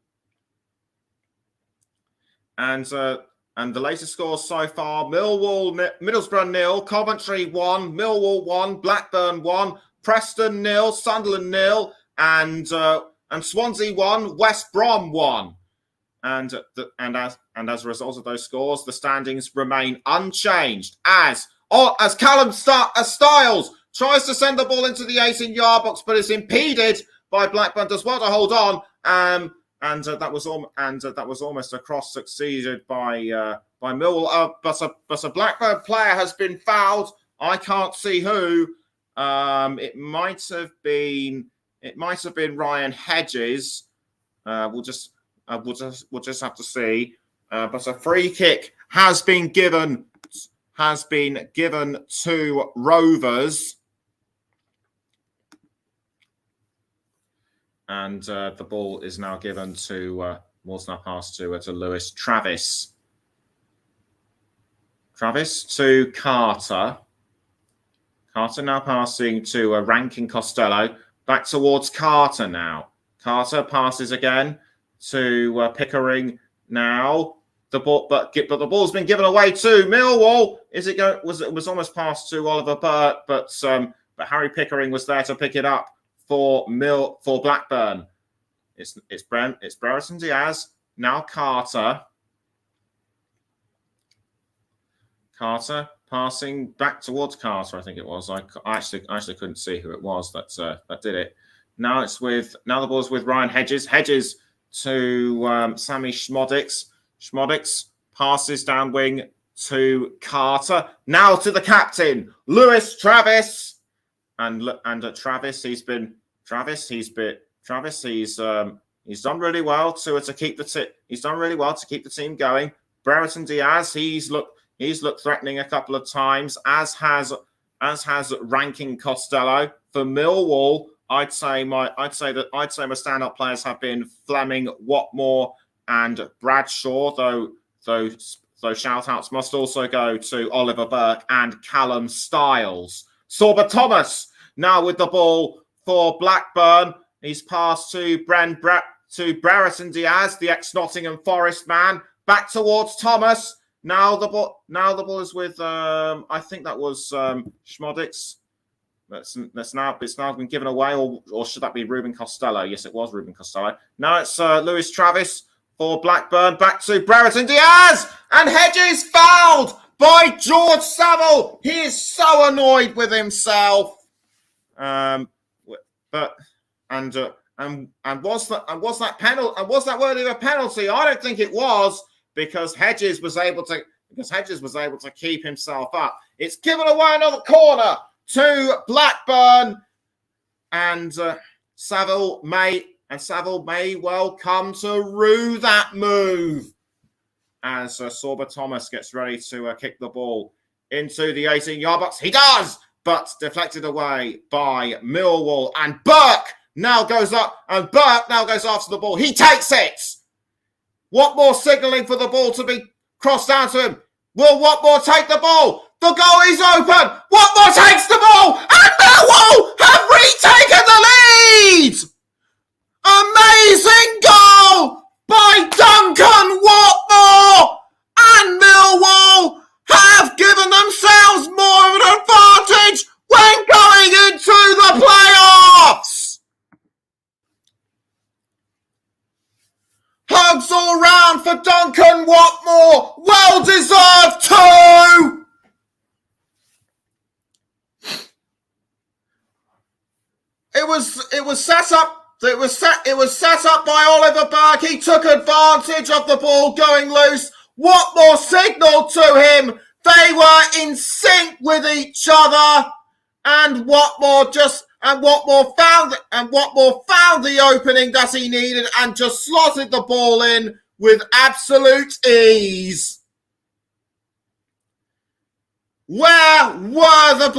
S1: And the latest scores so far: Middlesbrough 0, Coventry 1, Millwall 1, Blackburn 1, Preston 0, Sunderland 0, and Swansea 1, West Brom 1. And as a result of those scores, the standings remain unchanged. As Callum Stiles tries to send the ball into the 18-yard box, but is impeded by Blackburn. Does well to hold on. And that was almost a cross succeeded by Millwall. But a Blackburn player has been fouled. I can't see who. It might have been Ryan Hedges. We'll just have to see. But a free kick has been given to Rovers. And the ball is now given to ball's now passed to Lewis Travis. Travis to Carter. Carter now passing to Rankin Costello. Back towards Carter now. Carter passes again to Pickering now. The ball, but the ball's been given away to Millwall. It was almost passed to Oliver Burt, but Harry Pickering was there to pick it up for Blackburn. It's Brereton Diaz now. Carter passing back towards Carter. I think it was. I actually couldn't see who it was that did it. Now the ball's with Ryan Hedges. Hedges to Sammy Schmodic. Schmodic passes down wing to Carter. Now to the captain, Lewis Travis. And Travis, he's He's done really well to keep the team going. Brereton Diaz, he's looked threatening a couple of times, as has Ranking Costello. For Millwall, I'd say my standout players have been Fleming, Watmore, and Bradshaw. Though shout-outs must also go to Oliver Burke and Callum Stiles. Sorba Thomas now with the ball for Blackburn. He's passed to Brereton Diaz, the ex-Nottingham Forest man. Back towards Thomas. Now the ball is with I think that was Schmodix. It's now been given away, or should that be Ruben Costello? Yes, it was Ruben Costello. Now it's Lewis Travis for Blackburn. Back to Brereton Diaz, and Hedges fouled by George Saville. He is so annoyed with himself. Was that worthy of a penalty? I don't think it was, because Hedges was able to keep himself up. It's given away another corner to Blackburn, and Saville may well come to rue that move as Sorba Thomas gets ready to kick the ball into the 18-yard box. He does, but deflected away by Millwall, and Burke now goes up, and Burke now goes after the ball. He takes it. Watmore signalling for the ball to be crossed down to him. Will Watmore take the ball? The goal is open. Watmore takes the ball, and Millwall have retaken the lead. Amazing goal by Duncan Watmore, and Millwall have given themselves more of an advantage when going into the playoffs. Hugs all round for Duncan Watmore. Well deserved too. It was set up by Oliver Burke. He took advantage of the ball going loose. Watmore signalled to him. They were in sync with each other, and Watmore found the opening that he needed and just slotted the ball in with absolute ease. Where were the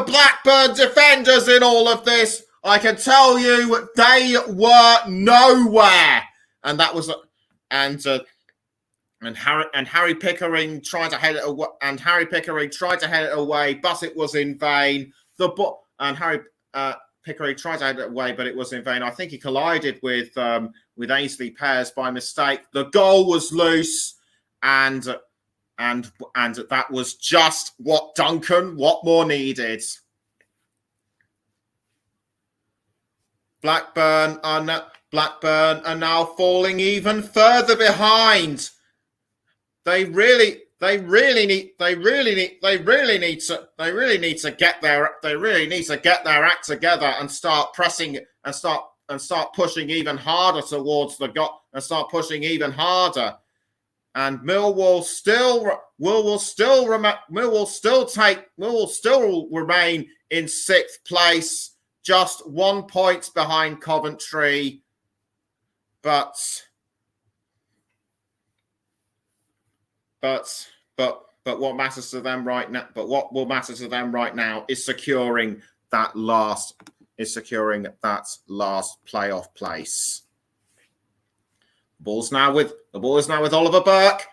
S1: Blackburn defenders in all of this? I can tell you they were nowhere, and that was Harry Pickering tried to head it away, but it was in vain. Harry Pickering tried to head it away, but it was in vain. I think he collided with Ainsley Pears by mistake. The goal was loose, and that was just what Duncan Watmore needed. Blackburn are now falling even further behind. They really need to get their act together and start pressing and start pushing even harder towards the goal and start pushing even harder. And Millwall still remain in 6th place, just 1 point behind Coventry. But what matters to them right now? But what will matter to them right now is securing that last playoff place. The ball is now with Oliver Burke.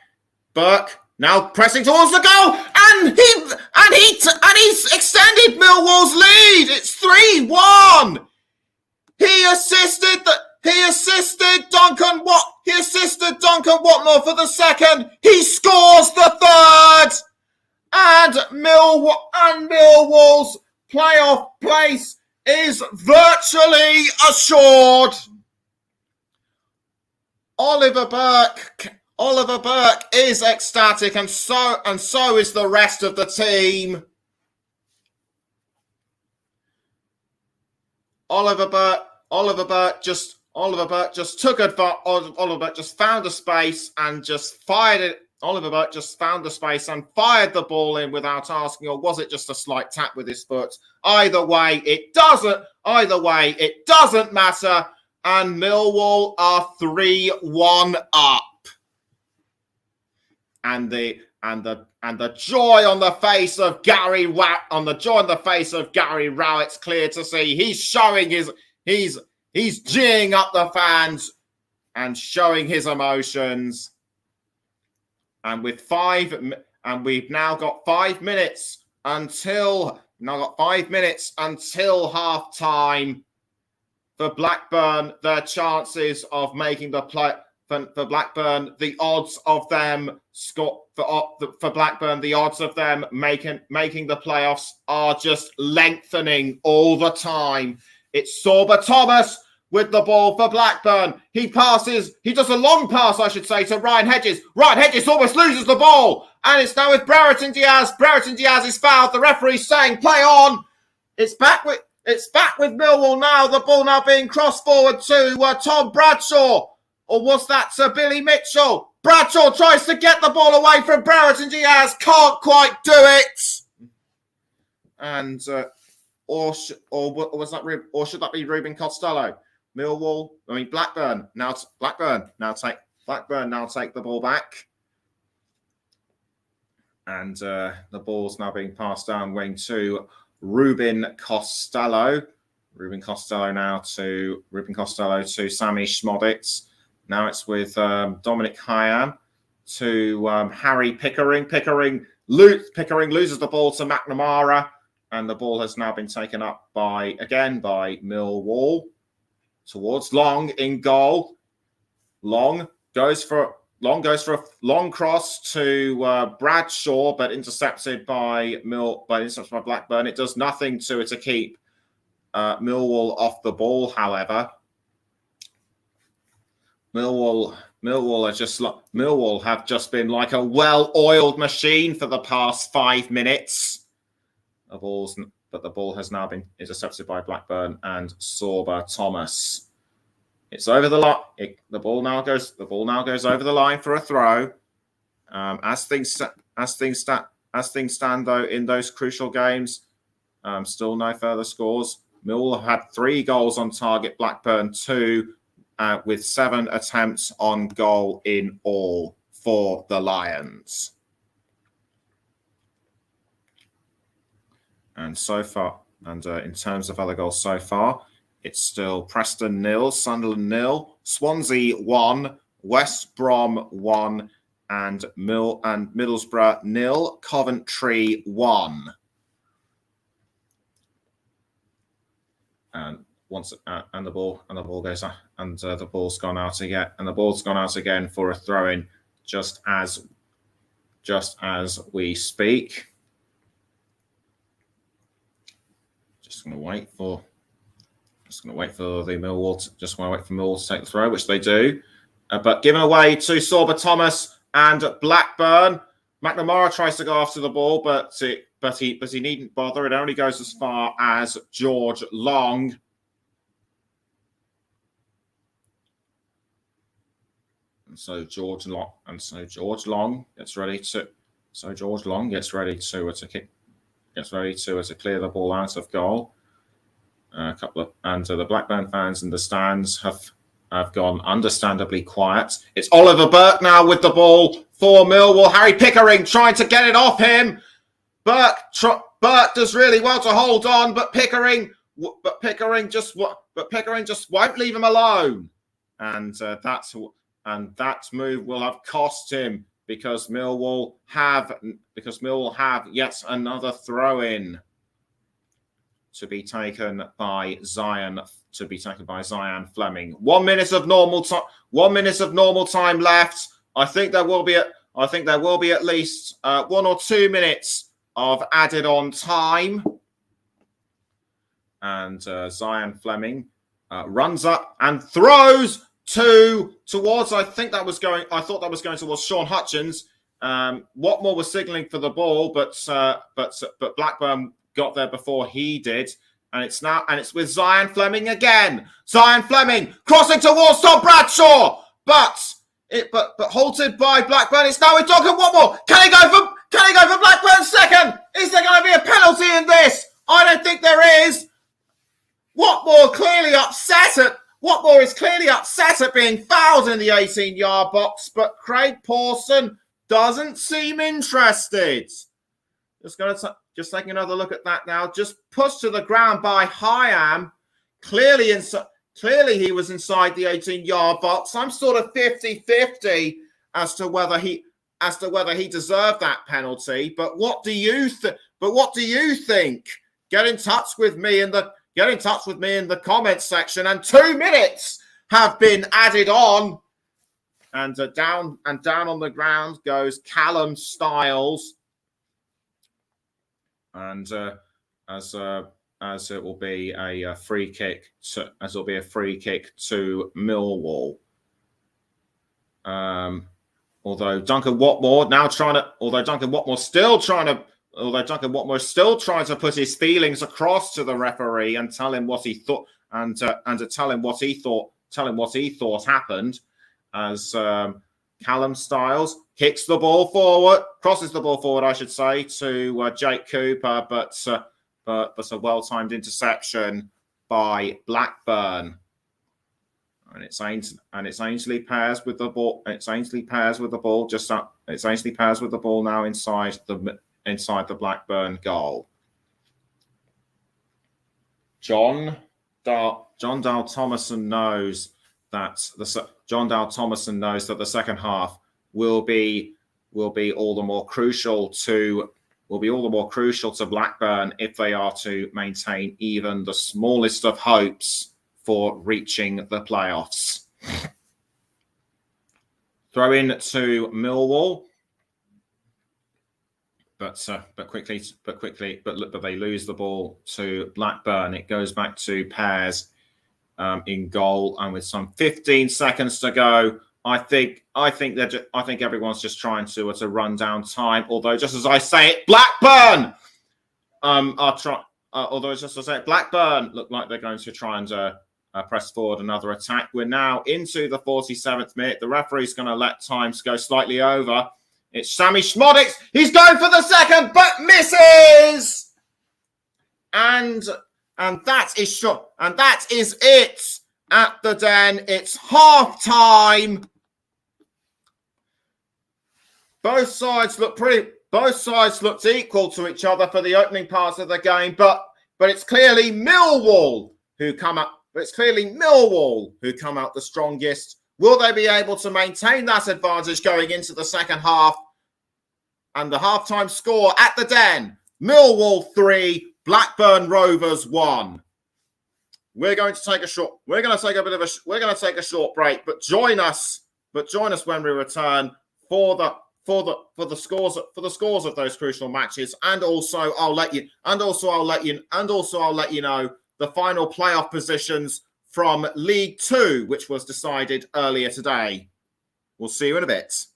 S1: Burke now pressing towards the goal, and he's extended Millwall's lead. It's 3-1. He assisted Duncan Watmore for the second. He scores the third, and Millwall's playoff place is virtually assured. Oliver Burke is ecstatic, and so is the rest of the team. Oliver Burke just took advantage. Oliver Burke just found a space and just fired it. Oliver Burke just found the space and fired the ball in without asking, or was it just a slight tap with his foot? Either way, it doesn't matter. and Millwall are 3-1 up. And the joy on the face of Gary Rowett's clear to see. He's showing he's geeing up the fans and showing his emotions. And we've now got 5 minutes until half time. For Blackburn, their chances of making the play. For Blackburn, the odds of them making the playoffs are just lengthening all the time. It's Sorba Thomas with the ball for Blackburn. He does a long pass, I should say, to Ryan Hedges. Ryan Hedges almost loses the ball, and it's now with Brereton Diaz. Brereton Diaz is fouled. The referee's saying, play on. It's back with Millwall now. The ball now being crossed forward to Tom Bradshaw. Or was that Sir Billy Mitchell? Bradshaw tries to get the ball away from Brereton Diaz. Can't quite do it. And or should that be Ruben Costello? Blackburn now take the ball back. And the ball's now being passed down wing to Ruben Costello. Ruben Costello to Sammy Schmoditz. Now it's with Dominic Hyam to Harry Pickering. Pickering loses the ball to McNamara, and the ball has now been taken up by Millwall towards Long in goal. Long goes for a long cross to Bradshaw, but intercepted by Blackburn. It does nothing to keep Millwall off the ball. However, Millwall have just been like a well-oiled machine for the past 5 minutes. But the ball has now been intercepted by Blackburn and Sorba Thomas. It's over the line. The ball now goes over the line for a throw. As things stand though in those crucial games, still no further scores. Millwall have had 3 goals on target. Blackburn 2. With 7 attempts on goal in all for the Lions. And so far, in terms of other goals so far, it's still Preston 0, Sunderland 0, Swansea 1, West Brom 1, and Middlesbrough 0, Coventry 1. And the ball goes out, and the ball's gone out again, for a throw-in just as we speak. Just going to wait for Millwall to take the throw, which they do, but given away to Sorba Thomas and Blackburn. McNamara tries to go after the ball, but he needn't bother. It only goes as far as George Long. So George Long gets ready to clear the ball out of goal. The Blackburn fans in the stands have gone understandably quiet. It's Oliver Burke now with the ball for Millwall. Harry Pickering trying to get it off him. Burke does really well to hold on, but Pickering just won't leave him alone, and that move will have cost him because Millwall have yet another throw-in to be taken by Zion Fleming. 1 minute of normal time. 1 minute of normal time left. I think there will be at least 1 or 2 minutes of added on time. And Zion Fleming runs up and throws towards. I thought that was going towards Sean Hutchins. Watmore was signalling for the ball, but Blackburn got there before he did, and it's with Zion Fleming again. Zion Fleming crossing towards Tom Bradshaw, but halted by Blackburn. It's now with Duncan Watmore. Can he go for Blackburn's second? Is there going to be a penalty in this? I don't think there is. Watmore clearly upset Watmore is clearly upset at being fouled in the 18-yard box, but Craig Pawson doesn't seem interested. Just taking another look at that now. Just pushed to the ground by Hyam. Clearly he was inside the 18-yard box. I'm sort of 50-50 as to whether he deserved that penalty. But what do you think? Get in touch with me in the comments section. And 2 minutes have been added on. And down on the ground goes Callum Styles. And as it will be a free kick to Millwall. Although Duncan Watmore still trying to put his feelings across to the referee and tell him what he thought and to tell him what he thought happened, as Callum Styles crosses the ball forward, I should say, to Jake Cooper, but a well-timed interception by Blackburn. And it's Ainsley pairs with the ball. It's Ainsley pairs with the ball now inside the Blackburn goal. John Dale Thomason knows that the second half will be all the more crucial to Blackburn if they are to maintain even the smallest of hopes for reaching the playoffs. Throw in to Millwall, but they lose the ball to Blackburn. It goes back to Pears in goal, and with some 15 seconds to go, I think everyone's just trying to run down time. Although, just as I say it, Blackburn Blackburn look like they're going to try and press forward another attack. We're now into the 47th minute. The referee's going to let times go slightly over. It's Sammy Schmodix. He's going for the second, but misses. And that is shot. And that is it at the Den. It's half time. Both sides looked equal to each other for the opening parts of the game, but it's clearly Millwall who come out the strongest. Will they be able to maintain that advantage going into the second half? And the halftime score at the Den: Millwall 3, Blackburn Rovers 1. We're going to take a short break, but join us when we return for the scores of those crucial matches, and also I'll let you know the final playoff positions from League 2, which was decided earlier today. We'll see you in a bit.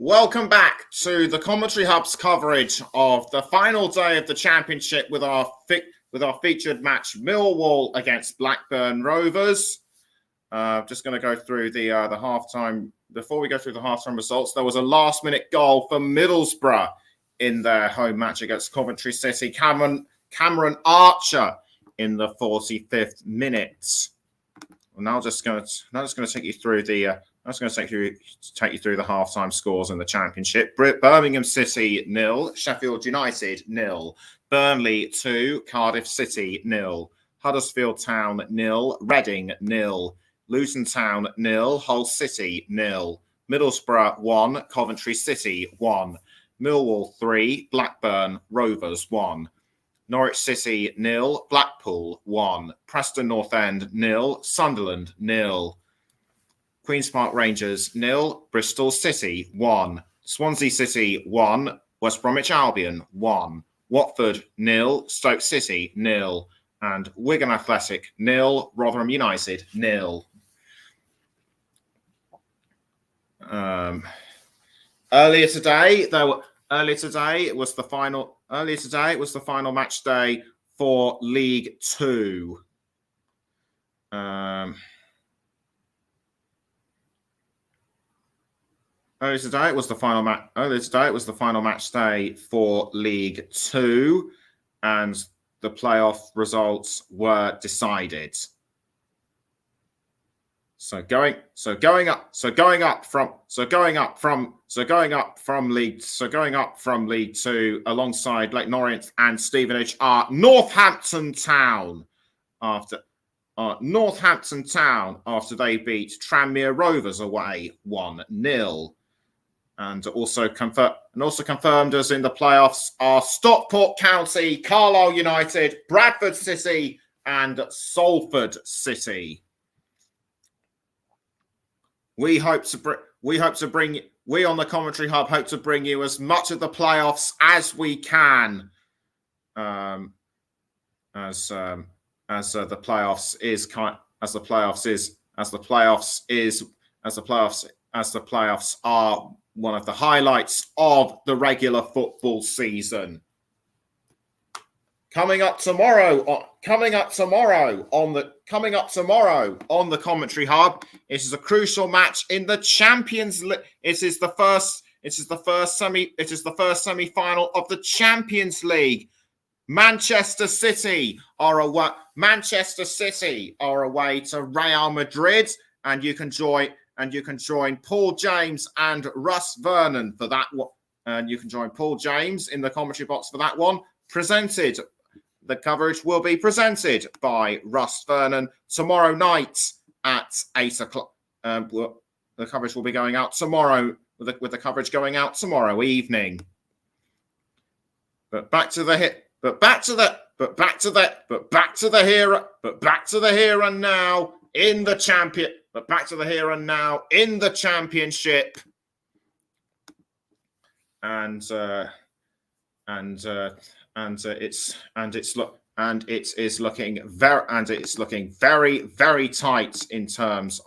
S1: Welcome back to the Commentary Hub's coverage of the final day of the Championship with our featured match, Millwall against Blackburn Rovers. Just going to go through the halftime. Before we go through the halftime results, there was a last-minute goal for Middlesbrough in their home match against Coventry City. Cameron Archer in the 45th minute. I'm now just going to take you through the. I'm just going to take you through the halftime scores in the Championship. Birmingham City 0, Sheffield United 0, Burnley 2, Cardiff City 0, Huddersfield Town 0, Reading 0, Luton Town 0, Hull City 0, Middlesbrough 1, Coventry City 1, Millwall 3, Blackburn Rovers 1, Norwich City 0, Blackpool 1, Preston North End 0, Sunderland 0. Queen's Park Rangers 0, Bristol City 1, Swansea City 1, West Bromwich Albion 1, Watford 0, Stoke City 0, and Wigan Athletic 0, Rotherham United 0. Earlier today it was the final match day for League Two. Earlier today it was the final match day for League Two, and the playoff results were decided. So going up from League Two alongside Leyton Orient and Stevenage are Northampton Town after they beat Tranmere Rovers away 1-0. And also confirmed us in the playoffs are Stockport County, Carlisle United, Bradford City, and Salford City. We on the Commentary Hub hope to bring you as much of the playoffs as we can. As the playoffs are one of the highlights of the regular football season. Coming up tomorrow on the Commentary Hub, it is a crucial match in the Champions League. It is the first semi-final of the Champions League. Manchester City are away to Real Madrid, and you can join Paul James and Russ Vernon for that one. And you can join Paul James in the commentary box for that one. The coverage will be presented by Russ Vernon tomorrow night at 8 o'clock. The coverage will be going out tomorrow, with the coverage going out tomorrow evening. But back to the here and now in the champion. But back to the here and now in the Championship, and it's looking very, very tight in terms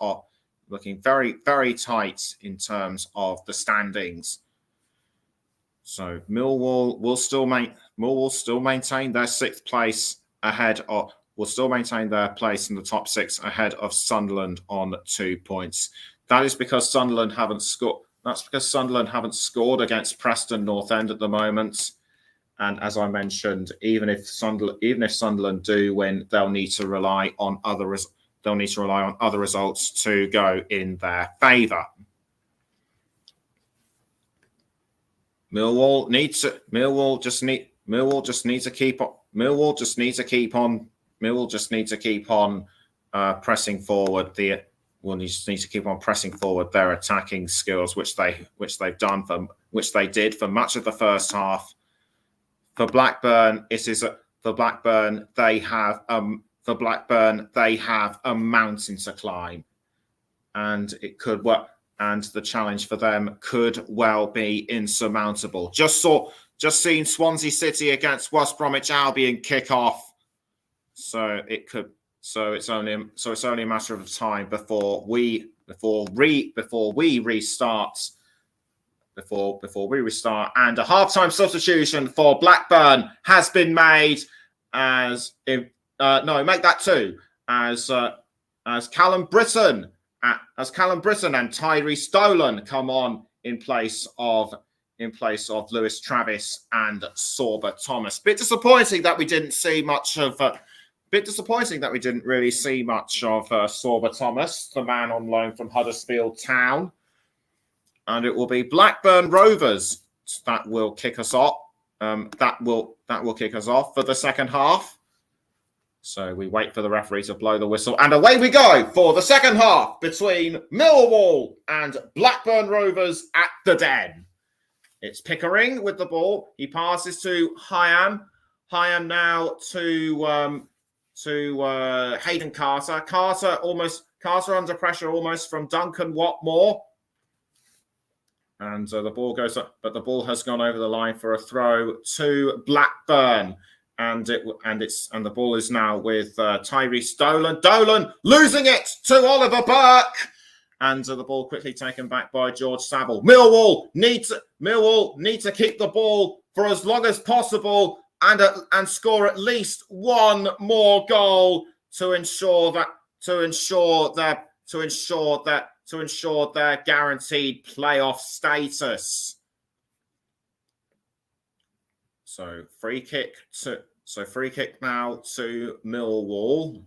S1: of the standings. So Millwall will still maintain their sixth place ahead of. Will still maintain their place in the top six ahead of Sunderland on 2 points. That is because Sunderland haven't scored. That's because Sunderland haven't scored against Preston North End at the moment. And as I mentioned, even if Sunderland do win, they'll need to rely on other results to go in their favour. Millwall just need to keep on pressing forward. Just need to keep on pressing forward their attacking skills, which they did for much of the first half. For Blackburn, they have a mountain to climb, and it could work. And the challenge for them could well be insurmountable. Just seen Swansea City against West Bromwich Albion kick off. So it's only a matter of time before we restart before we restart. And a halftime substitution for Blackburn has been made as make that 2 as Callum Britton and Tyrese Dolan come on in place of Lewis Travis and Sorba Thomas. Bit disappointing that we didn't see much of. Sorba Thomas, the man on loan from Huddersfield Town. And it will be Blackburn Rovers that will kick us off. That will kick us off for the second half. So we wait for the referee to blow the whistle, and away we go for the second half between Millwall and Blackburn Rovers at the Den. It's Pickering with the ball. He passes to Hyam. Hyam now to Hayden Carter. Carter under pressure almost from Duncan Watmore. And the ball goes up, but the ball has gone over the line for a throw to Blackburn. And the ball is now with Tyrese Dolan. Dolan losing it to Oliver Burke. And the ball quickly taken back by George Saville. Millwall need to keep the ball for as long as possible and score at least one more goal to ensure their guaranteed playoff status. So free kick now to Millwall.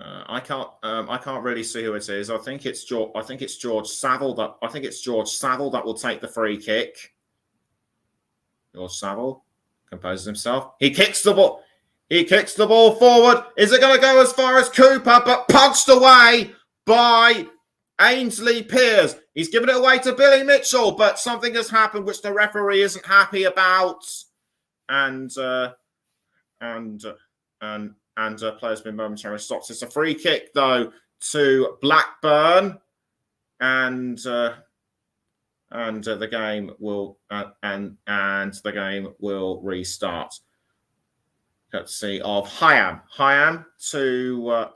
S1: I can't really see who it is. I think it's George Saville that will take the free kick. George Saville composes himself. He kicks the ball forward. Is it going to go as far as Cooper? But punched away by Ainsley Pears. He's given it away to Billy Mitchell, but something has happened which the referee isn't happy about. And player's been momentarily stopped. It's a free kick though to Blackburn, and the game will restart. Courtesy of Hyam. Hyam to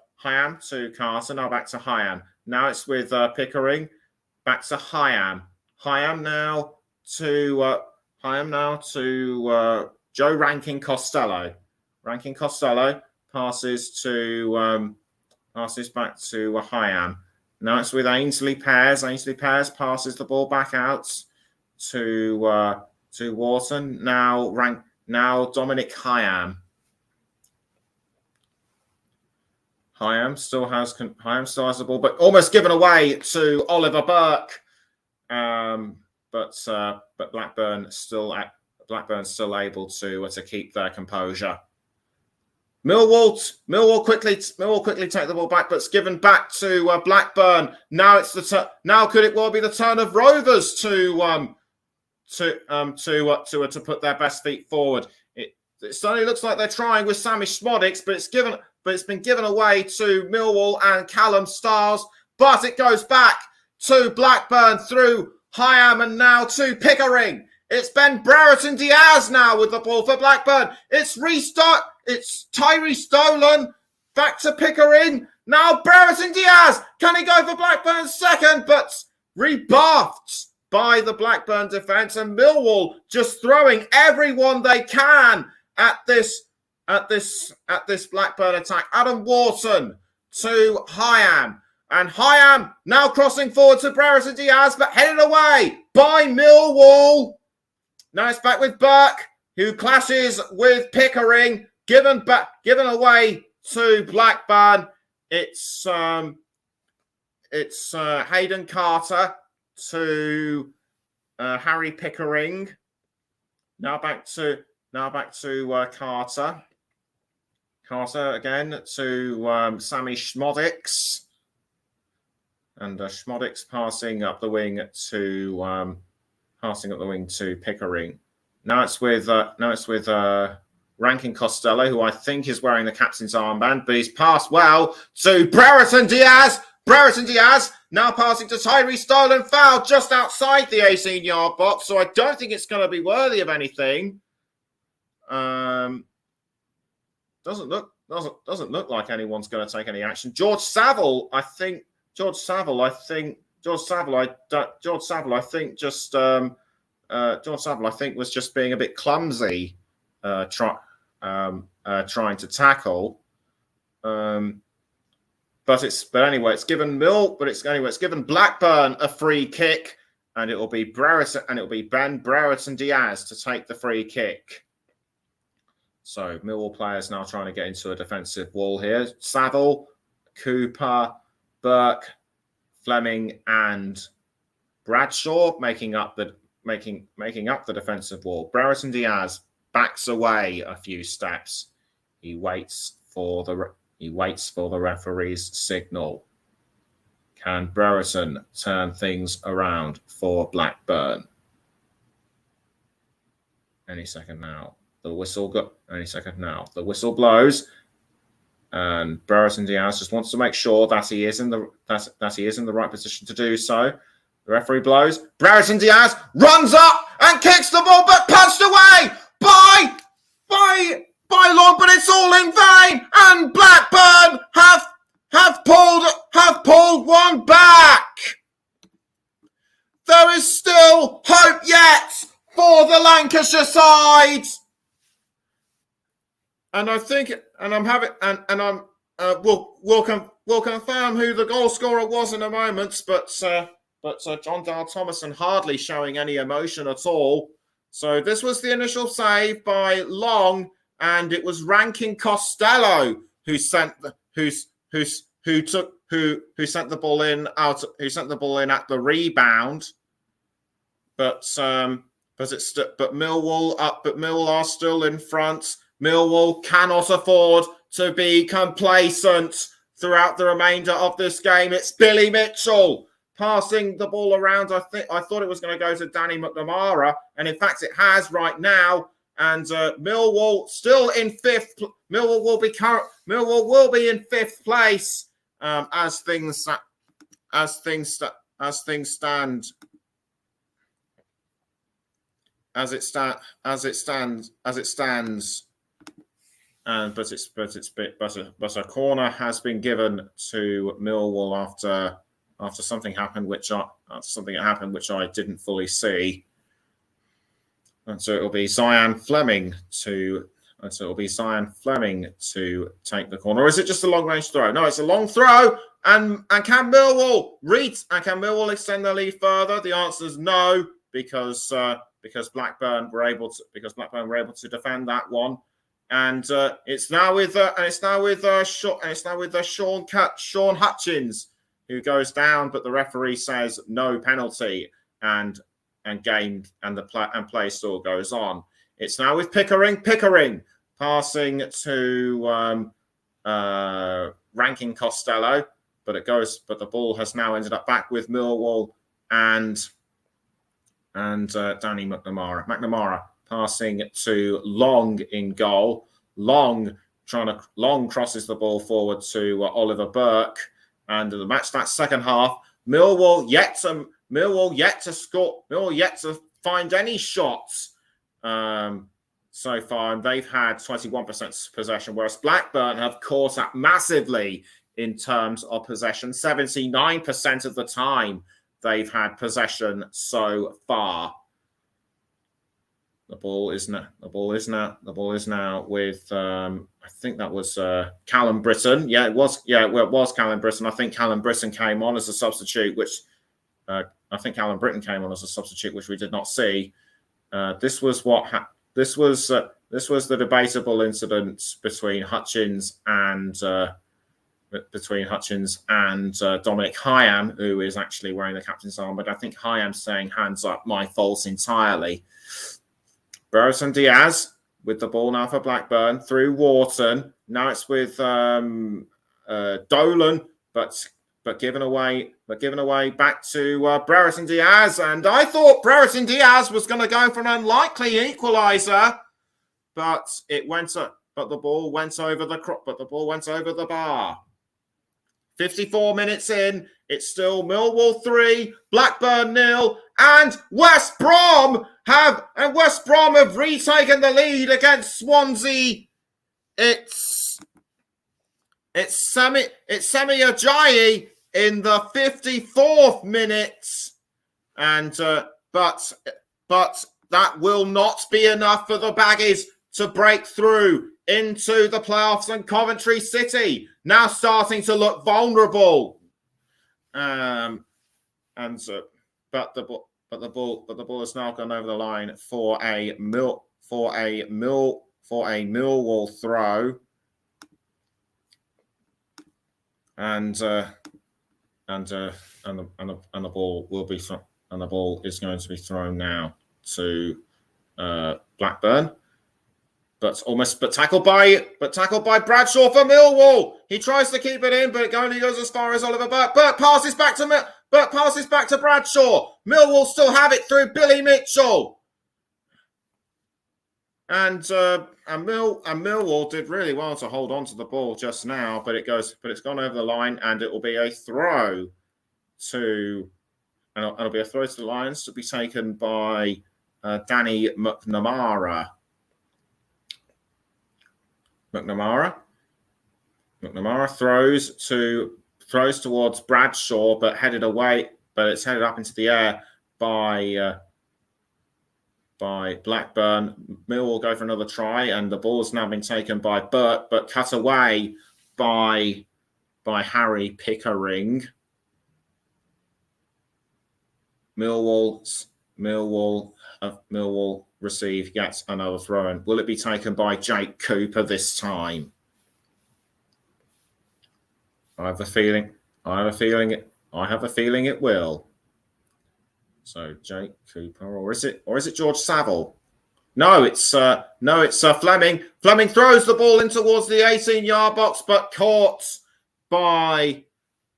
S1: Carter. Now back to Hyam. Now it's with Pickering. Back to Hyam. Hyam now to Joe Rankin Costello. Rankin Costello passes back to Hyam. Now it's with Ainsley Pears. Ainsley Pears passes the ball back out to Wharton. Now Dominic Hyam. Hyam still has the ball, but almost given away to Oliver Burke. But Blackburn still able to keep their composure. Millwall quickly take the ball back, but it's given back to Blackburn. Now it's now could it well be the turn of Rovers to put their best feet forward. It certainly looks like they're trying with Sammy Schmodix, but it's been given away to Millwall and Callum Stiles. But it goes back to Blackburn through Hyam and now to Pickering. It's Ben Brereton Diaz now with the ball for Blackburn. It's restart. It's Tyrese Dolan back to Pickering. Now Brereton Diaz. Can he go for Blackburn's second? But rebuffed by the Blackburn defence, and Millwall just throwing everyone they can at this Blackburn attack. Adam Wharton to Hyam. And Hyam now crossing forward to Brereton Diaz, but headed away by Millwall. Now it's back with Burke, who clashes with Pickering. Given away to Blackburn. It's Hayden Carter to Harry Pickering. Now back to Carter. Carter again to Sammy Schmodix. And Schmodix passing up the wing to Pickering. Now it's with Rankin Costello, who I think is wearing the captain's armband, but he's passed well to Brereton Diaz. Brereton Diaz now passing to Tyrese Dolan, foul just outside the 18-yard box, so I don't think it's going to be worthy of anything. Doesn't look like anyone's going to take any action. George Saville, I think I think just George Saville, I think, was just being a bit clumsy, trying to tackle. It's given Blackburn a free kick, and it will be Ben Brereton Diaz to take the free kick. So Millwall players now trying to get into a defensive wall here. Saville, Cooper, Burke, Fleming, and Bradshaw making up the defensive wall. Brereton Diaz backs away a few steps. He waits for the referee's signal. Can Brereton turn things around for Blackburn? Any second now. The whistle blows, and Brereton Diaz just wants to make sure that he is in the right position to do so. The referee blows. Brereton Diaz runs up and kicks the ball, but punched away by Long, but it's all in vain. And Blackburn have pulled one back. There is still hope yet for the Lancashire side. And I think, we'll confirm who the goal scorer was in a moment, but John Dale Thomason hardly showing any emotion at all. So this was the initial save by Long, and it was Rankin Costello who sent the ball in at the rebound. But Millwall are still in front. Millwall cannot afford to be complacent throughout the remainder of this game. It's Billy Mitchell passing the ball around. I thought it was going to go to Danny McNamara, and in fact it has right now. And Millwall still in fifth. Millwall will be in fifth place as things stand. But a corner has been given to Millwall after something happened which I didn't fully see, and so it'll be Zian Fleming to take the corner. Or is it just a long range throw? No, it's a long throw, and can Millwall extend their lead further? The answer is no, because Blackburn were able to defend that one. And it's now with Sean Hutchins, who goes down, but the referee says no penalty, and play still goes on. It's now with Pickering passing to Rankin Costello, but the ball has now ended up back with Millwall and Danny McNamara passing to Long in goal. Long crosses the ball forward to Oliver Burke, and the match that second half, Millwall yet to score. Millwall yet to find any shots so far, and they've had 21% possession, whereas Blackburn have caught up massively in terms of possession. 79% of the time they've had possession so far. The ball is now with I think that was Callum Britton. It was Callum Britton. I think Callum Britton came on as a substitute, which we did not see. This was the debatable incident between Hutchins and Dominic Hyam, who is actually wearing the captain's arm. But I think Hyam saying hands up, my fault entirely. Brereton Diaz with the ball now for Blackburn through Wharton. Now it's with Dolan, but given away back to Brereton Diaz. And I thought Brereton Diaz was going to go for an unlikely equaliser, but the ball went over the bar. 54 minutes in, it's still Millwall 3, Blackburn 0, and West Brom have retaken the lead against Swansea. It's Semi Ajayi in the 54th minute. And but that will not be enough for the Baggies to break through into the playoffs, and Coventry City now starting to look vulnerable. But the ball has now gone over the line for a Millwall throw, and the ball is going to be thrown now to Blackburn. But tackled by Bradshaw for Millwall. He tries to keep it in, but it only goes as far as Oliver Burke. Burke passes back to Bradshaw. Millwall still have it through Billy Mitchell. And Millwall did really well to hold on to the ball just now, but it's gone over the line, and it will be a throw to the Lions to be taken by Danny McNamara. McNamara throws towards Bradshaw, but it's headed up into the air by Blackburn. Millwall go for another try, and the ball's now been taken by Burke, but cut away by Harry Pickering. Millwall receive yet another throw in. Will it be taken by Jake Cooper this time? I have a feeling it will. So Jake Cooper, or is it George Saville? No, it's Fleming. Fleming throws the ball in towards the 18-yard box, but caught by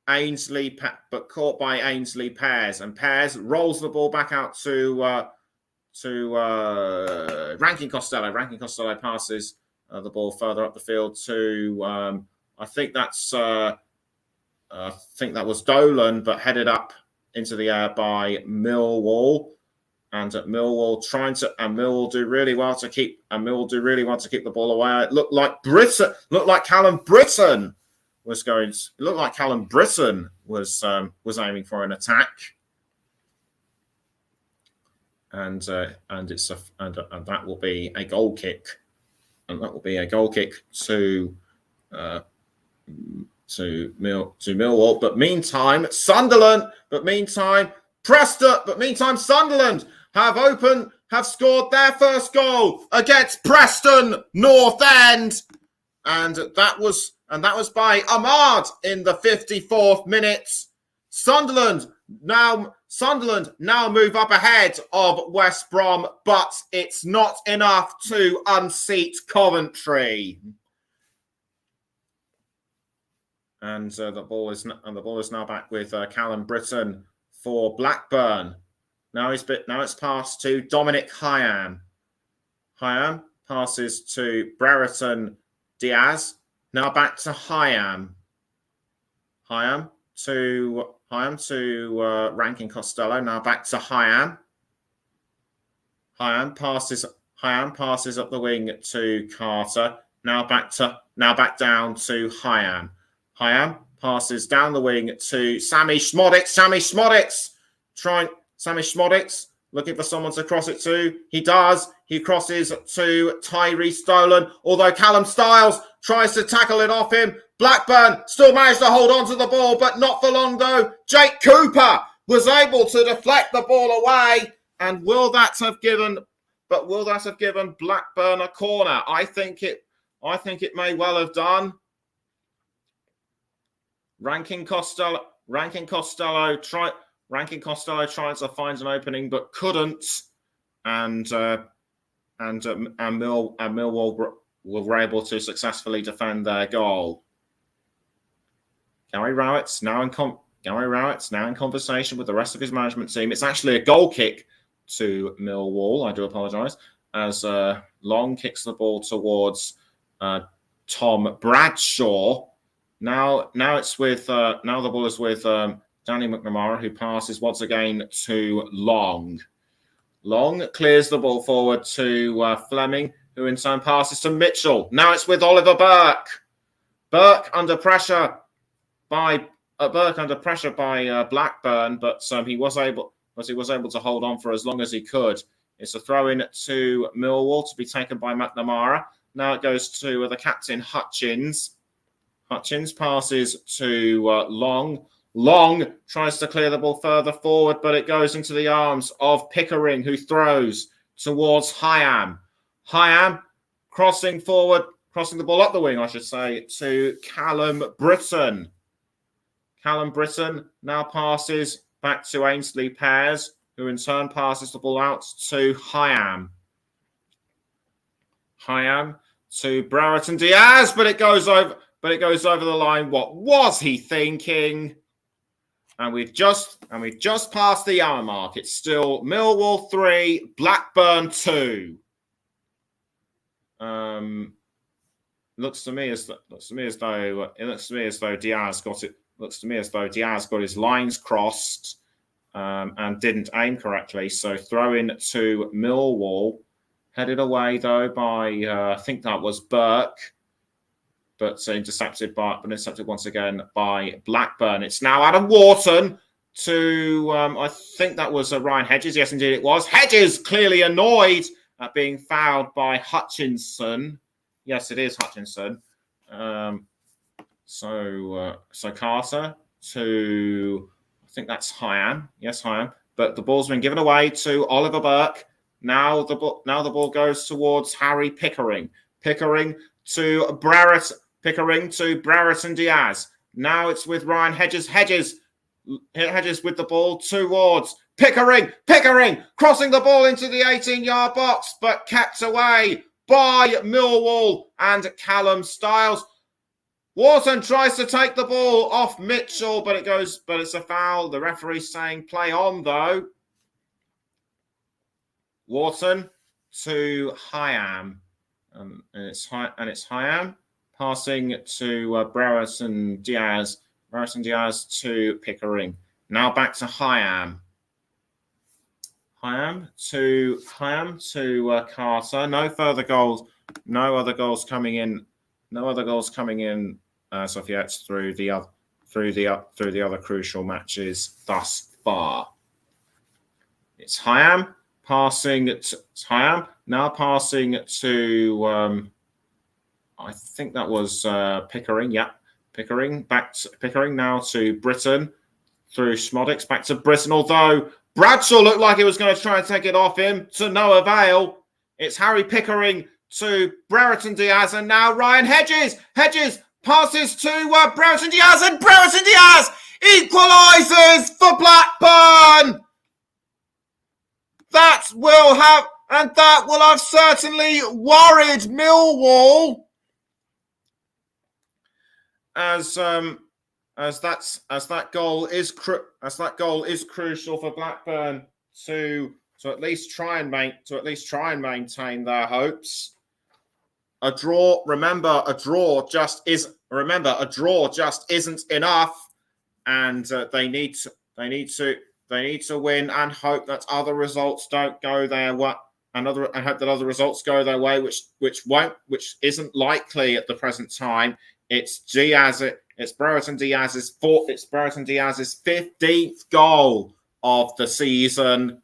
S1: Ainsley Pears, and Pears rolls the ball back out to Rankin Costello. Rankin Costello passes the ball further up the field to I think that was Dolan, but headed up into the air by Millwall. And Millwall do really well to keep the ball away. It looked like Callum Britton was aiming for an attack. And that will be a goal kick. And that will be a goal kick to Millwall. But meantime, Sunderland have scored their first goal against Preston North End, and that was by Ahmad in the 54th minute. Sunderland now move up ahead of West Brom, but it's not enough to unseat Coventry. And the ball is now back with Callum Britton for Blackburn. Now it's passed to Dominic Hyam. Hyam passes to Brereton Diaz. Now back to Hyam. Hyam to Rankin Costello. Now back to Hyam. Hyam passes up the wing to Carter. Now back down to Hyam. Hyam passes down the wing to Sammy Schmodix. Sammy Schmodix looking for someone to cross it to. He does. He crosses to Tyrese Dolan, although Callum Stiles tries to tackle it off him. Blackburn still managed to hold on to the ball, but not for long though. Jake Cooper was able to deflect the ball away. And will that have given Blackburn a corner? I think it may well have done. Rankin Costello tried to find an opening but couldn't, and Millwall were able to successfully defend their goal. Gary Rowett's now in conversation with the rest of his management team. It's actually a goal kick to Millwall. I do apologise, as Long kicks the ball towards Tom Bradshaw. Now the ball is with Danny McNamara, who passes once again to Long. Long clears the ball forward to Fleming, who in turn passes to Mitchell. Now it's with Oliver Burke. Burke under pressure by Burke under pressure by Blackburn, but he was able to hold on for as long as he could. It's a throw in to Millwall to be taken by McNamara. Now it goes to the captain Hutchins. Hutchins passes to Long. Long tries to clear the ball further forward, but it goes into the arms of Pickering, who throws towards Hyam. Hyam crossing the ball up the wing, I should say, to Callum Britton. Callum Britton now passes back to Ainsley Pears, who in turn passes the ball out to Hyam. Hyam to Brereton Diaz, but it goes over the line. What was he thinking? And we've just passed the hour mark. It's still Millwall 3, Blackburn 2. Looks to me as though Diaz got it. Looks to me as though Diaz got his lines crossed and didn't aim correctly. So throw in to Millwall. Headed away though by I think that was Burke, but intercepted once again by Blackburn. It's now Adam Wharton to I think that was Ryan Hedges. Yes, indeed it was. Hedges clearly annoyed at being fouled by Hutchinson. Yes, it is Hutchinson. So Carter to, I think that's Hyam. Yes, Hyam. But the ball's been given away to Oliver Burke. Now the ball goes towards Harry Pickering. Pickering to Brereton Diaz. Now it's with Ryan Hedges. Hedges with the ball towards Pickering. Pickering crossing the ball into the 18-yard box, but kept away by Millwall and Callum Stiles. Wharton tries to take the ball off Mitchell, but it's a foul. The referee's saying play on though. Wharton to Hyam, and it's Hyam passing to Brereton Diaz. Brereton Diaz to Pickering. Now back to Hyam. Hyam to Carter. No further goals. No other goals coming in. Soviets through the other crucial matches thus far. It's Hyam passing to I think that was Pickering. Yeah, Pickering now to Britton through Schmodix back to Britton. Although Bradshaw looked like he was going to try and take it off him, to no avail. It's Harry Pickering to Brereton Diaz, and now Ryan Hedges. Hedges passes to Brereton Diaz, and Brereton Diaz equalises for Blackburn. That will have certainly worried Millwall, as that goal is crucial for Blackburn to at least try and maintain their hopes. A draw just isn't enough, and they need to win and hope that other results don't go their way, and hope that other results go their way, which isn't likely at the present time. It's Brereton Diaz's 15th goal of the season.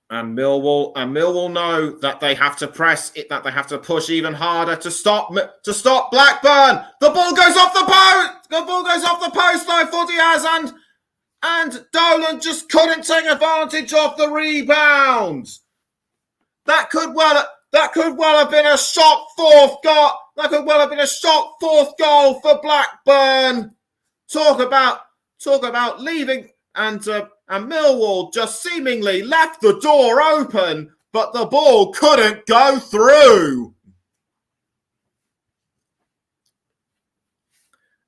S1: And Millwall know that they have to press it, that they have to push even harder to stop Blackburn. The ball goes off the post. The ball goes off the post though for Diaz, and Dolan just couldn't take advantage of the rebound. That could well have been a shock fourth goal. That could well have been a shock fourth goal for Blackburn. Talk about leaving, and Millwall just seemingly left the door open, but the ball couldn't go through.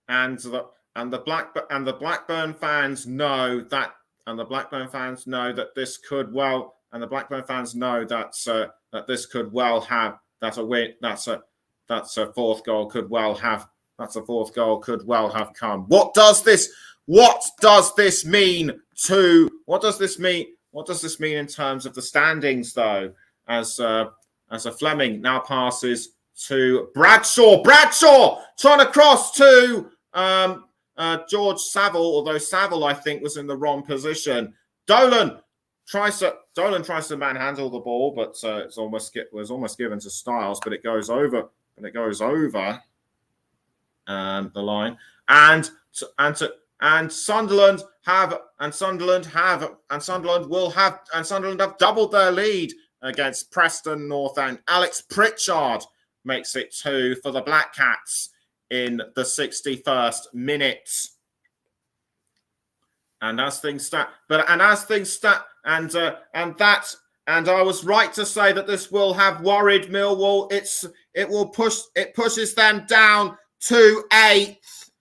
S1: And the Blackburn fans know that this could well, and the Blackburn fans know that this could well have that a win. That's a fourth goal could well have come. What does this mean in terms of the standings though? As a Fleming now passes to Bradshaw trying to cross to George Saville, although Saville, I think, was in the wrong position. Dolan tries to manhandle the ball, but was almost given to Styles, but it goes over. And it goes over the line. And Sunderland have doubled their lead against Preston North End. Alex Pritchard makes it 2 for the Black Cats in the 61st minute. And as things stand, and I was right to say that this will have worried Millwall. It pushes them down to 8th.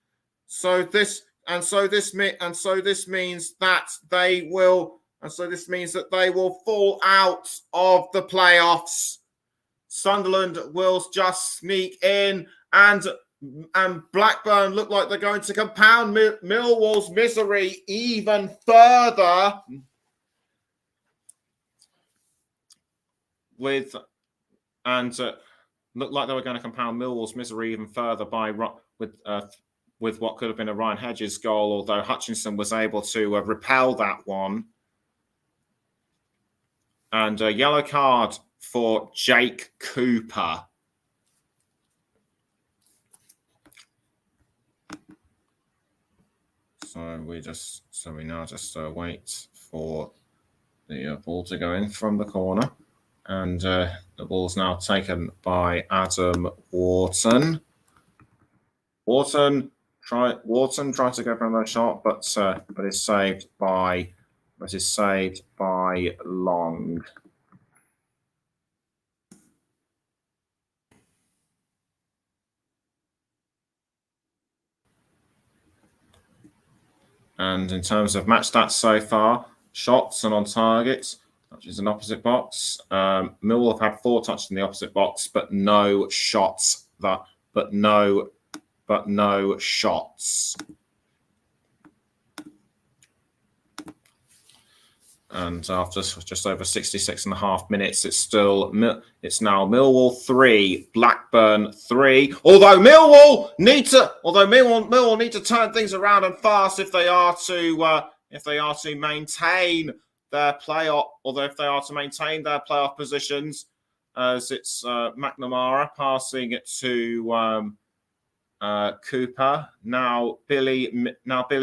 S1: So this means that they will fall out of the playoffs. Sunderland will just sneak in, and Blackburn look like they're going to compound Millwall's misery even further look like they were going to compound Millwall's misery even further with what could have been a Ryan Hedges goal, although Hutchinson was able to repel that one. And a yellow card for Jake Cooper. So we now just wait for the ball to go in from the corner. And the ball's now taken by Adam Wharton. Wharton tried to go for another shot, but is saved by Long. And in terms of match stats so far, shots and on target, touches in opposite box. Millwall have had 4 touches in the opposite box, but no shots. But no shots. And after just over 66.5 minutes, it's now Millwall 3, Blackburn 3. Although Millwall need to turn things around and fast if they are to maintain their playoff positions, as it's McNamara passing it to Cooper. Now Billy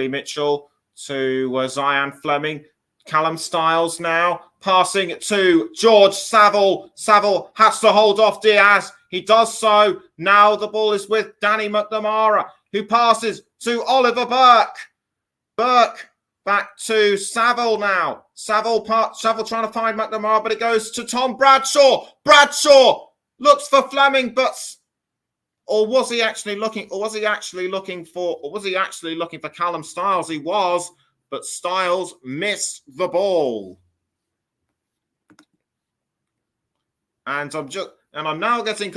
S1: Mitchell to Zion Fleming. Callum Styles now passing it to George Saville. Saville has to hold off Diaz. He does so. Now the ball is with Danny McNamara, who passes to Oliver Burke. Burke back to Saville now. Saville trying to find McNamara, but it goes to Tom Bradshaw. Bradshaw looks for Fleming, or was he actually looking for Callum Styles? He was, but Styles missed the ball. And I'm now getting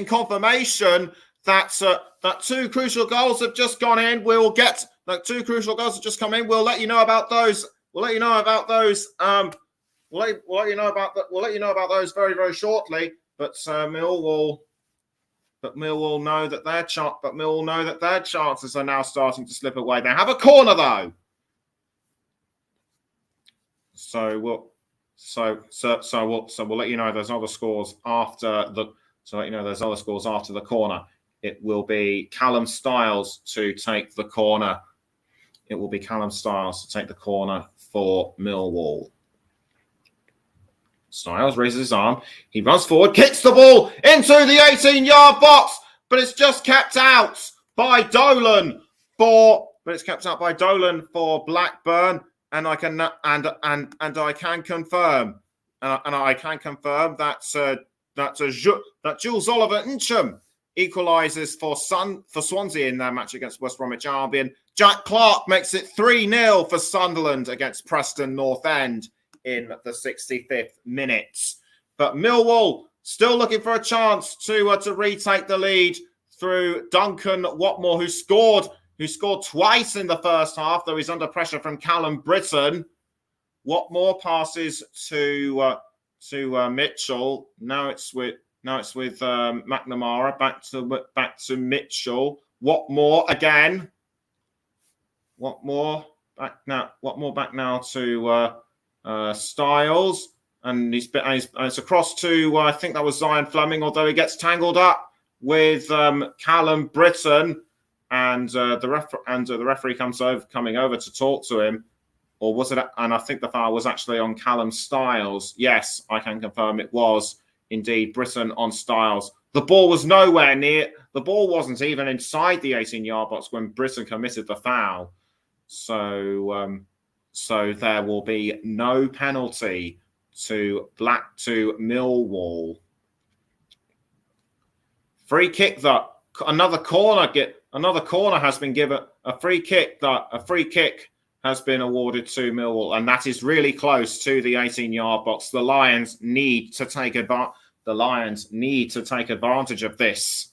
S1: confirmation that 2 crucial goals have just gone in. We'll let you know about those. We'll let you know about those very, very shortly. But Millwall know that their chances are now starting to slip away. They have a corner though. So we'll let you know there's other scores after the corner. It will be Callum Styles to take the corner. For Millwall. Styles raises his arm. He runs forward, kicks the ball into the 18-yard box, but it's just kept out by Dolan for Blackburn. And I can confirm that Jules Oliver Incham equalises for Swansea in their match against West Bromwich Albion. Jack Clark makes it 3-0 for Sunderland against Preston North End in the 65th minute. But Millwall still looking for a chance to retake the lead through Duncan Watmore, who scored twice in the first half, though he's under pressure from Callum Britton. Watmore passes to Mitchell. Now it's with McNamara back to Mitchell. Watmore again. Watmore back now to Styles, and it's across to I think that was Zion Fleming, although he gets tangled up with Callum Britton, and the referee coming over to talk to him, or was it? And I think the foul was actually on Callum Styles. Yes, I can confirm it was indeed Britton on Styles. The ball was nowhere near. The ball wasn't even inside the 18-yard box when Britton committed the foul. So there will be no penalty to Millwall. Free kick that another corner has been given. A free kick has been awarded to Millwall, and that is really close to the 18-yard box. The Lions need to take advantage of this.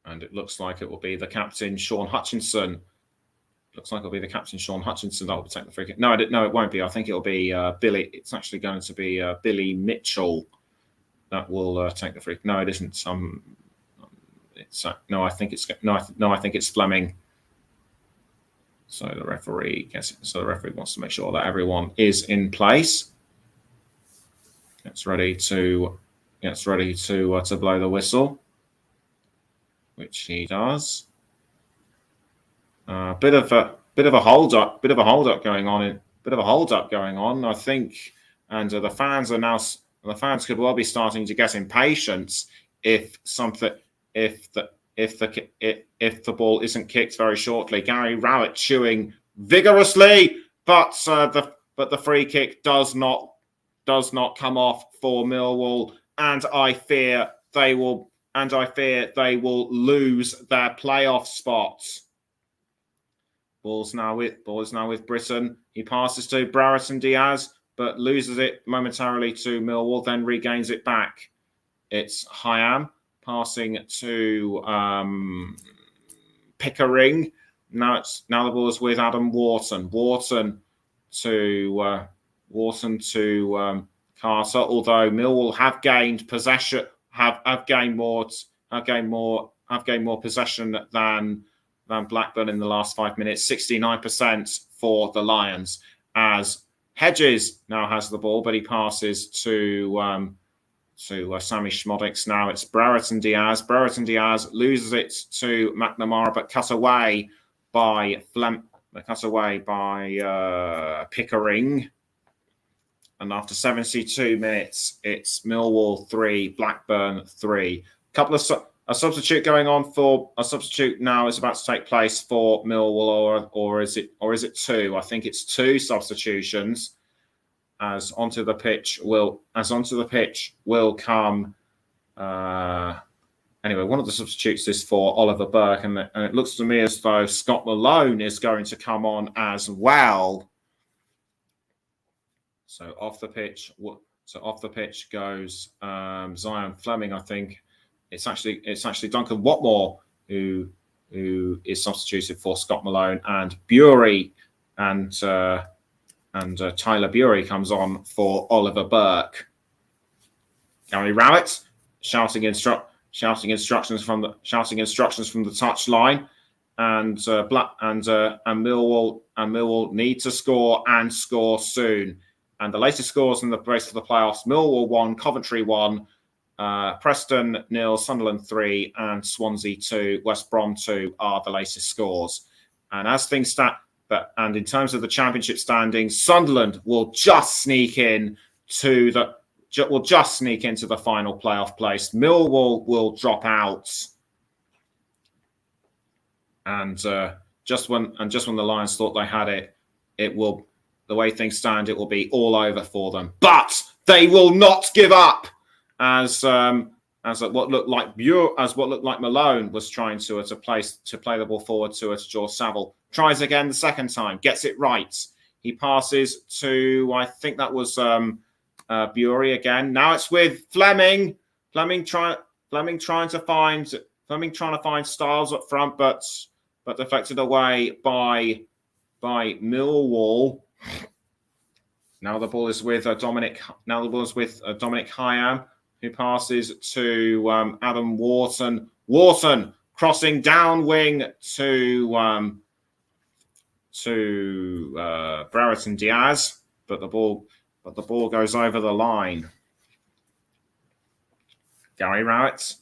S1: And it looks like it will be the captain, Sean Hutchinson. Looks like it'll be the captain, Sean Hutchinson, that will take the free kick. No, it won't be. I think it'll be Billy. It's actually going to be Billy Mitchell that will take the free kick. No, it isn't. I think it's Fleming. So the referee wants to make sure that everyone is in place. Gets ready to blow the whistle, which he does. Bit of a hold up going on. I think, and the fans could well be starting to get impatient if the ball isn't kicked very shortly. Gary Rowett chewing vigorously, but the free kick does not come off for Millwall, and I fear they will lose their playoff spots. Ball's now with Britton. He passes to Brereton Diaz, but loses it momentarily to Millwall, then regains it back. It's Hyam passing to Pickering. Now the ball is with Adam Wharton. Wharton to Carter. Although Millwall have gained possession, have gained more possession than Blackburn in the last 5 minutes. 69% for the Lions, as Hedges now has the ball, but he passes to Sammy Schmodix. Now it's Brereton Diaz. Brereton Diaz loses it to McNamara, but cut away by Pickering. And after 72 minutes, it's Millwall 3, Blackburn 3. A substitute now is about to take place for Millwall, or is it two? I think it's two substitutions. As onto the pitch will come. Anyway, one of the substitutes is for Oliver Burke, and it looks to me as though Scott Malone is going to come on as well. So off the pitch goes Zion Fleming. I think it's actually Duncan Watmore who is substituted for Scott Malone, and Bury and Tyler Bury comes on for Oliver Burke. Gary Rowett shouting instructions from the touch line, and Millwall need to score and score soon. And the latest scores in the race for the playoffs: Millwall 1, Coventry 1, Preston 0, Sunderland 3, and Swansea 2, West Brom 2 are the latest scores. And as things stand, and in terms of the Championship standings, Sunderland will just sneak into the final playoff place. Millwall will drop out, and just when the Lions thought they had it, the way things stand, it will be all over for them. But they will not give up, as what looked like Malone was trying to play the ball forward to George Saville. Tries again the second time, gets it right. He passes to, I think that was Bury again. Now it's with Fleming. Fleming trying to find Styles up front, but deflected away by Millwall. Now the ball is with Dominic Hyam, who passes to Adam Wharton. Wharton crossing down wing to Brereton Diaz, but the ball goes over the line. Gary Rowett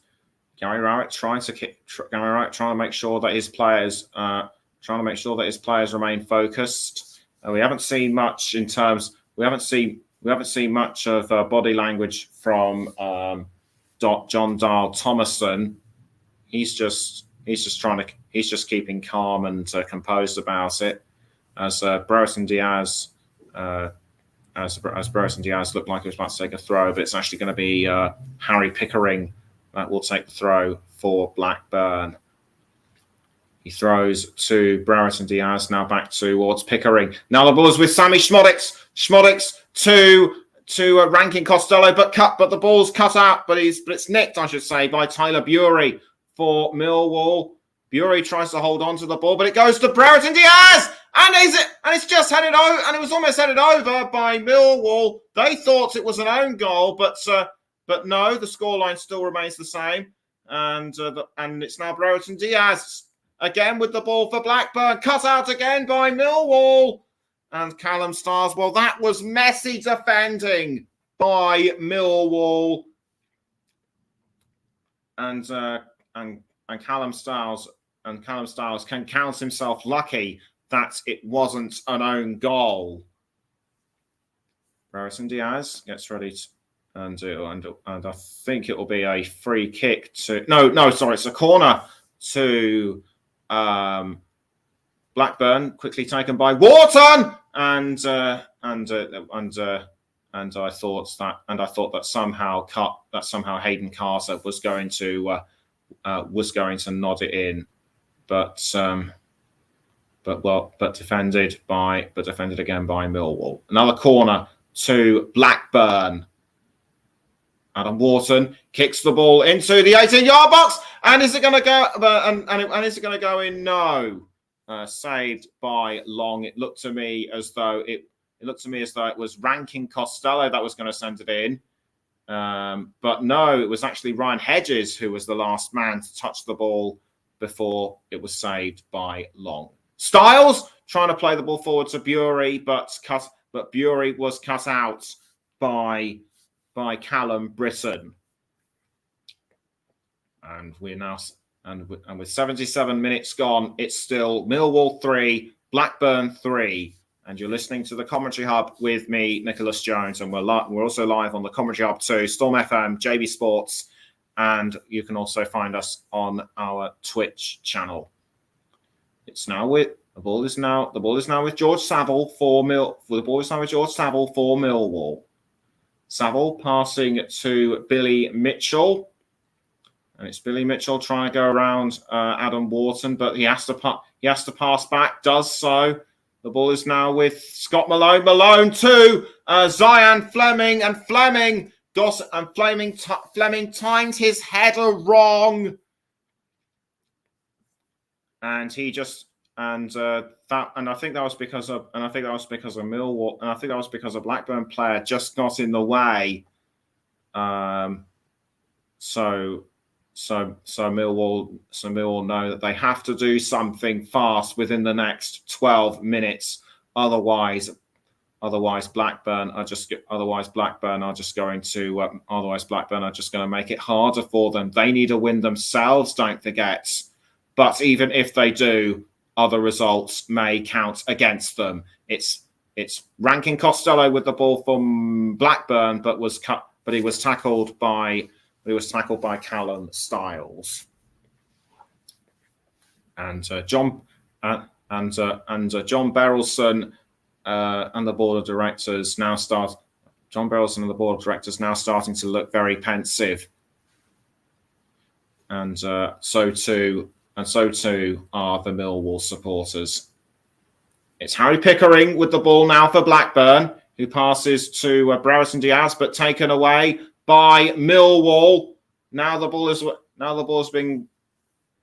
S1: trying to make sure that his players remain focused. We haven't seen much in terms. We haven't seen much of body language from John Dahl Thomason. He's just keeping calm and composed about it. As Brereton Diaz looked like he was about to take a throw, but it's actually going to be Harry Pickering that will take the throw for Blackburn. He throws to Brereton Diaz, now back towards Pickering. Now the ball is with Sammy Schmodix. Schmodix to Rankin Costello, but the ball's cut out, but it's nicked, I should say, by Tyler Bury for Millwall. Bury tries to hold on to the ball, but it goes to Brereton Diaz, and it's just headed over, and it was almost headed over by Millwall. They thought it was an own goal, but no, the scoreline still remains the same, and it's now Brereton Diaz again with the ball for Blackburn, cut out again by Millwall, and Callum Stiles. Well, that was messy defending by Millwall, and Callum Stiles can count himself lucky that it wasn't an own goal. Brereton Diaz gets ready to, and I think it will be a free kick to it's a corner to Blackburn, quickly taken by Wharton, and I thought that somehow Hayden Carter was going to nod it in, but defended again by Millwall. Another corner to Blackburn. Adam Wharton kicks the ball into the 18-yard box, and is it going to go? And is it going to go in? No, saved by Long. It looked to me as though it was Rankin Costello that was going to send it in. But no, it was actually Ryan Hedges who was the last man to touch the ball before it was saved by Long. Stiles trying to play the ball forward to Bury, but Bury was cut out by Callum Britton. And with 77 minutes gone, it's still Millwall 3, Blackburn 3. And you're listening to the Commentary Hub with me, Nicholas Jones, and we're also live on the Commentary Hub too, Storm FM, JB Sports, and you can also find us on our Twitch channel. The ball is now with George Saville for Millwall. Saville passing to Billy Mitchell, and it's Billy Mitchell trying to go around Adam Wharton, but he has to pass back. Does so. The ball is now with Scott Malone. Malone to Zian Fleming, and Fleming timed his header wrong, and he just I think that was because of Millwall, and I think that was because a Blackburn player just got in the way. So Millwall know that they have to do something fast within the next 12 minutes. Otherwise Blackburn are just going to make it harder for them. They need a win themselves, don't forget. But even if they do, other results may count against them. It's Rankin Costello with the ball from Blackburn, but he was tackled by Callum Stiles. And John Berylson and the board of directors now starting to look very pensive. And so too are the Millwall supporters. It's Harry Pickering with the ball now for Blackburn, who passes to Brereton Diaz, but taken away by Millwall. Now the ball's been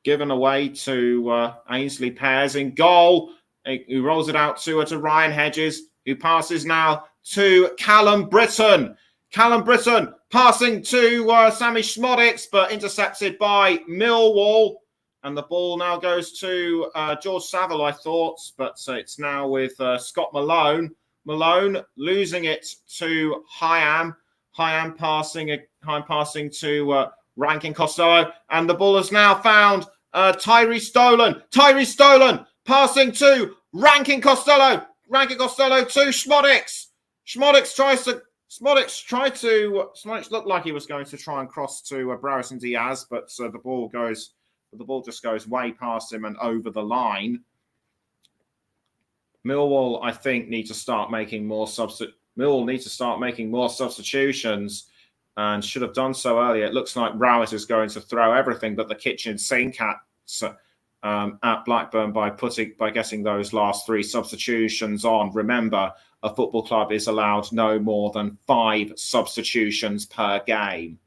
S1: given away to Ainsley Pears in goal, who rolls it out to Ryan Hedges, who passes now to Callum Britton. Callum Britton passing to Sammy Schmodix, but intercepted by Millwall. And the ball now goes to George Saville, I thought, but it's now with Scott Malone. Malone losing it to Hyam. Hyam passing to Rankin Costello. And the ball has now found Tyree Stolen. Tyree Stolen passing to Rankin Costello. Rankin Costello to Schmodix. Schmodix looked like he was going to try and cross to Brereton Diaz, but the ball just goes way past him and over the line. Millwall, I think, need to start making more substitutions, and should have done so earlier. It looks like Rowett is going to throw everything but the kitchen sink at Blackburn by getting those last 3 substitutions on. Remember, a football club is allowed no more than 5 substitutions per game.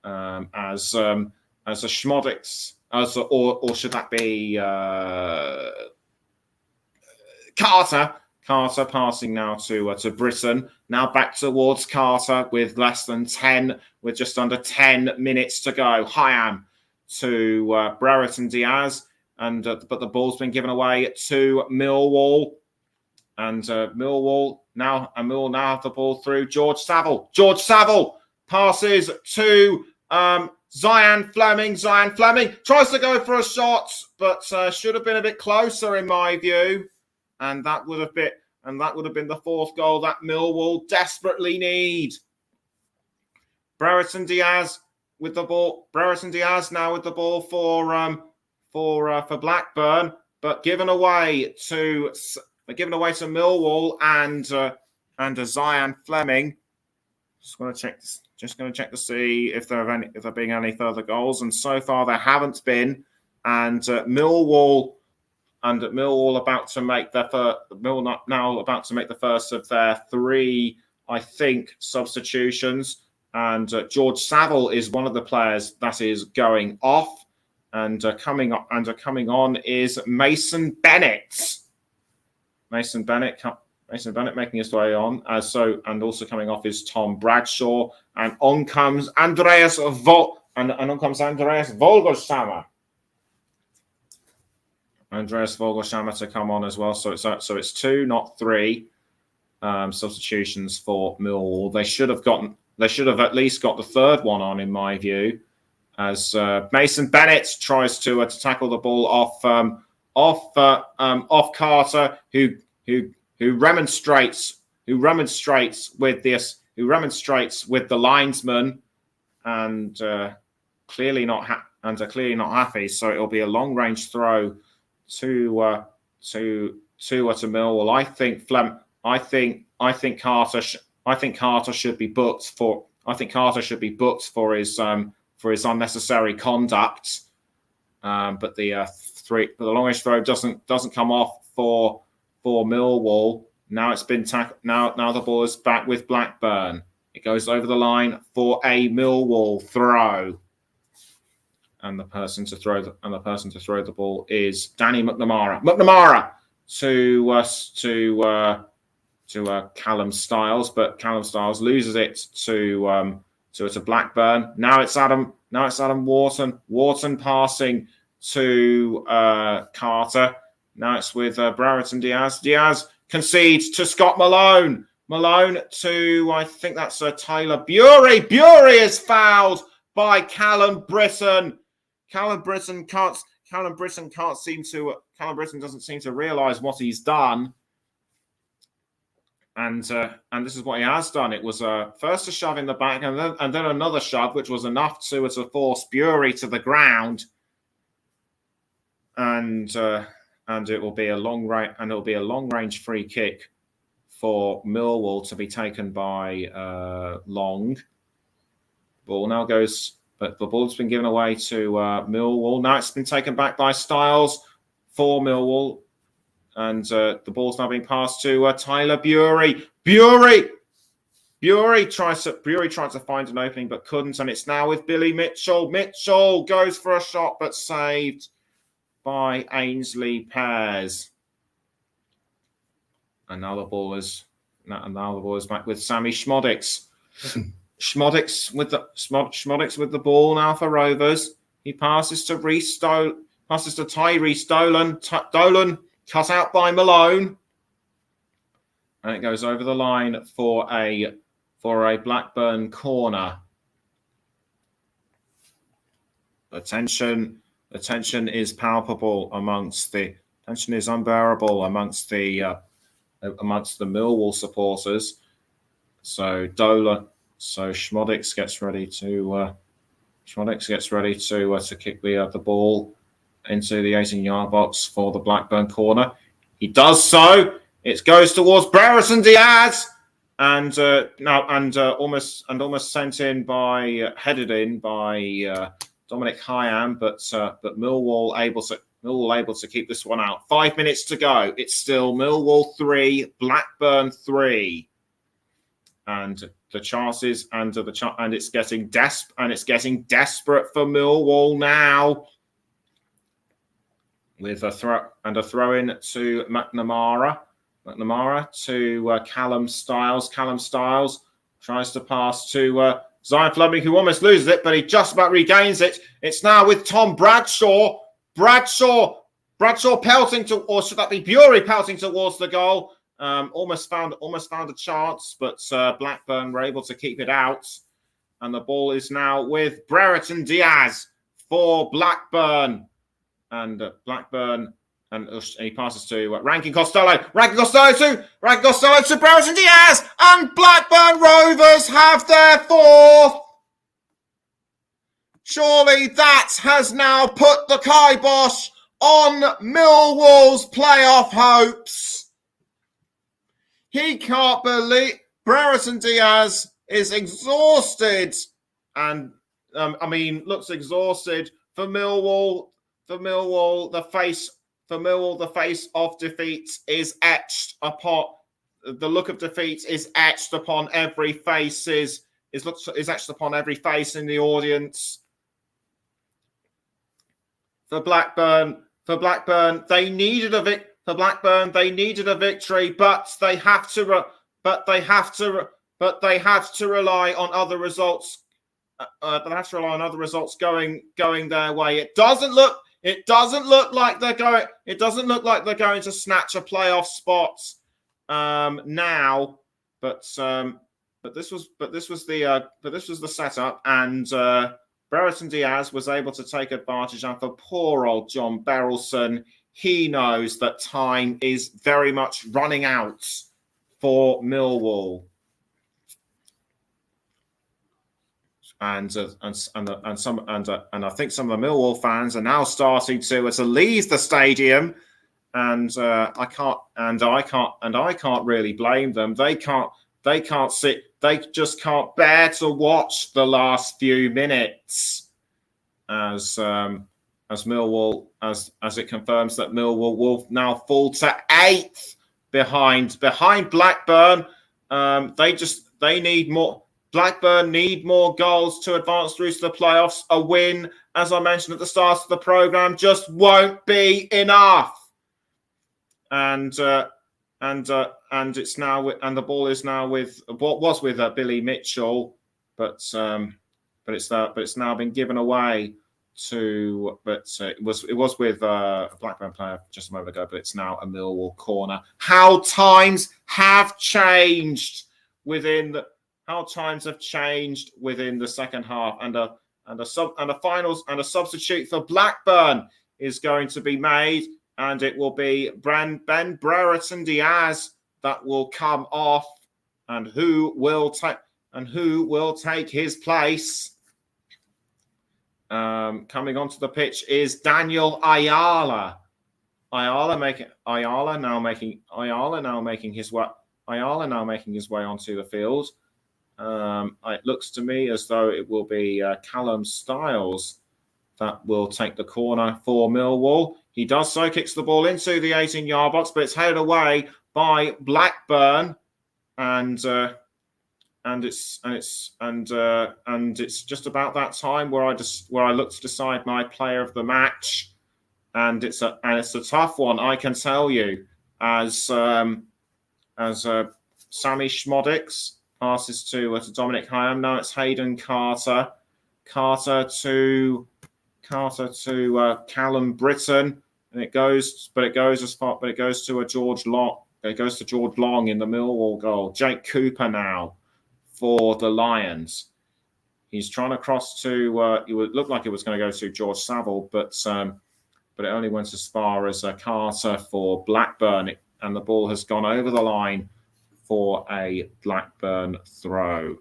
S1: As a Schmodix, or should that be Carter? Carter passing now to Britton. Now back towards Carter with just under 10 minutes to go. Hyam to Brereton Diaz, but the ball's been given away to Millwall, and Millwall now have the ball through George Saville. George Saville passes to Zian Fleming. Zian Fleming tries to go for a shot, but should have been a bit closer in my view, and that would have been the 4th goal that Millwall desperately need. Brereton Diaz with the ball. Brereton Diaz now with the ball for Blackburn, but given away to Millwall and Zian Fleming. Just going to check to see if there have been any further goals, and so far there haven't been. And Millwall about to make the first of their 3, I think, substitutions. And George Saville is one of the players that is going off, and coming on is Mason Bennett. Mason Bennett making his way on, and also coming off is Tom Bradshaw, and on comes Andreas Vogelsammer. Andreas Vogelsammer to come on as well. So it's 2, not 3 substitutions for Millwall. They should have at least got the 3rd one on, in my view, as Mason Bennett tries to tackle the ball off Carter, who remonstrates with the linesman, and clearly not happy. So it'll be a long range throw to Millwall. I think Carter should be booked for his unnecessary conduct. But the long range throw doesn't come off for Millwall. Now it's been now the ball is back with Blackburn. It goes over the line for a Millwall throw, and the person to throw the ball is Danny McNamara. McNamara to Callum Stiles, but Callum Stiles loses it to Blackburn. Now it's Adam Wharton. Wharton passing to Carter. Now it's with Brereton Diaz. Diaz concedes to Scott Malone. Malone to, I think that's Tyler Bury. Bury is fouled by Callum Britton. Callum Britton doesn't seem to realise what he's done. And this is what he has done. It was first a shove in the back, and then another shove, which was enough to force Bury to the ground. And it will be a long range free kick for Millwall to be taken by Long. Ball now goes, but the ball's been given away to Millwall. Now it's been taken back by Stiles for Millwall, and the ball's now being passed to Tyler Bury. Bury tried to find an opening but couldn't, and it's now with Billy Mitchell. Mitchell goes for a shot but saved by Ainsley Pears. And now the ball is back with Sammy Schmodix. Schmodix with the ball now for Rovers. He passes to Tyree Dolan. Dolan cut out by Malone, and it goes over the line for a Blackburn corner. The tension is palpable tension is unbearable amongst the Millwall supporters. So Schmodix gets ready to kick the ball into the 18-yard box for the Blackburn corner. He does so. It goes towards Brereton Diaz, and almost headed in by Dominic Hyam, but Millwall able to keep this one out. 5 minutes to go. It's still Millwall 3, Blackburn 3. And the chances and it's getting desperate for Millwall now, with a throw in to McNamara to Callum Styles. Callum Styles tries to pass to Zion Fleming, who almost loses it, but he just about regains it. It's now with Tom Bradshaw. Bradshaw pelting to, or should that be Bury pelting towards the goal? Almost found a chance, but Blackburn were able to keep it out, and the ball is now with Brereton Diaz for Blackburn, and he passes to Rankin Costello. Rankin Costello to Brereton Diaz, and Blackburn Rovers have their fourth. Surely that has now put the kibosh on Millwall's playoff hopes. He can't believe Brereton Diaz is exhausted, and looks exhausted. For Millwall, the face of defeat is etched upon. The look of defeat is etched upon every face. Is etched upon every face in the audience. For Blackburn, they needed a victory. For Blackburn, they needed a victory, but they have to rely on other results. Going their way. It doesn't look like they're going. It doesn't look like they're going to snatch a playoff spot now. But this was the setup, and Brereton Diaz was able to take advantage. And for poor old John Berylson, he knows that time is very much running out for Millwall, and I think some of the Millwall fans are now starting to leave the stadium, and I can't really blame them. They can't sit. They just can't bear to watch the last few minutes as Millwall, as it confirms that Millwall will now fall to 8th behind Blackburn. They need more. Blackburn need more goals to advance through to the playoffs. A win, as I mentioned at the start of the programme, just won't be enough. And it's now, and the ball is now with what was with Billy Mitchell, but it's now been given away to, it was with a Blackburn player just a moment ago, but it's now a Millwall corner. How times have changed within the second half, and a substitute for Blackburn is going to be made, and it will be Ben Brereton Diaz that will come off, and who will take his place. Coming onto the pitch is Daniel Ayala. Ayala now making his way onto the field. It looks to me as though it will be Callum Styles that will take the corner for Millwall. He does so, kicks the ball into the 18-yard box, but it's headed away by Blackburn, and it's just about that time where I look to decide my player of the match, and it's a tough one, I can tell you, as Sammy Schmodix passes to Dominic Hyam. Now it's Hayden Carter. Carter to Callum Britton, and it goes to George Long. It goes to George Long in the Millwall goal. Jake Cooper now for the Lions. He's trying to cross to. It would look like it was going to go to George Saville, but it only went as far as Carter for Blackburn, and the ball has gone over the line for a Blackburn throw.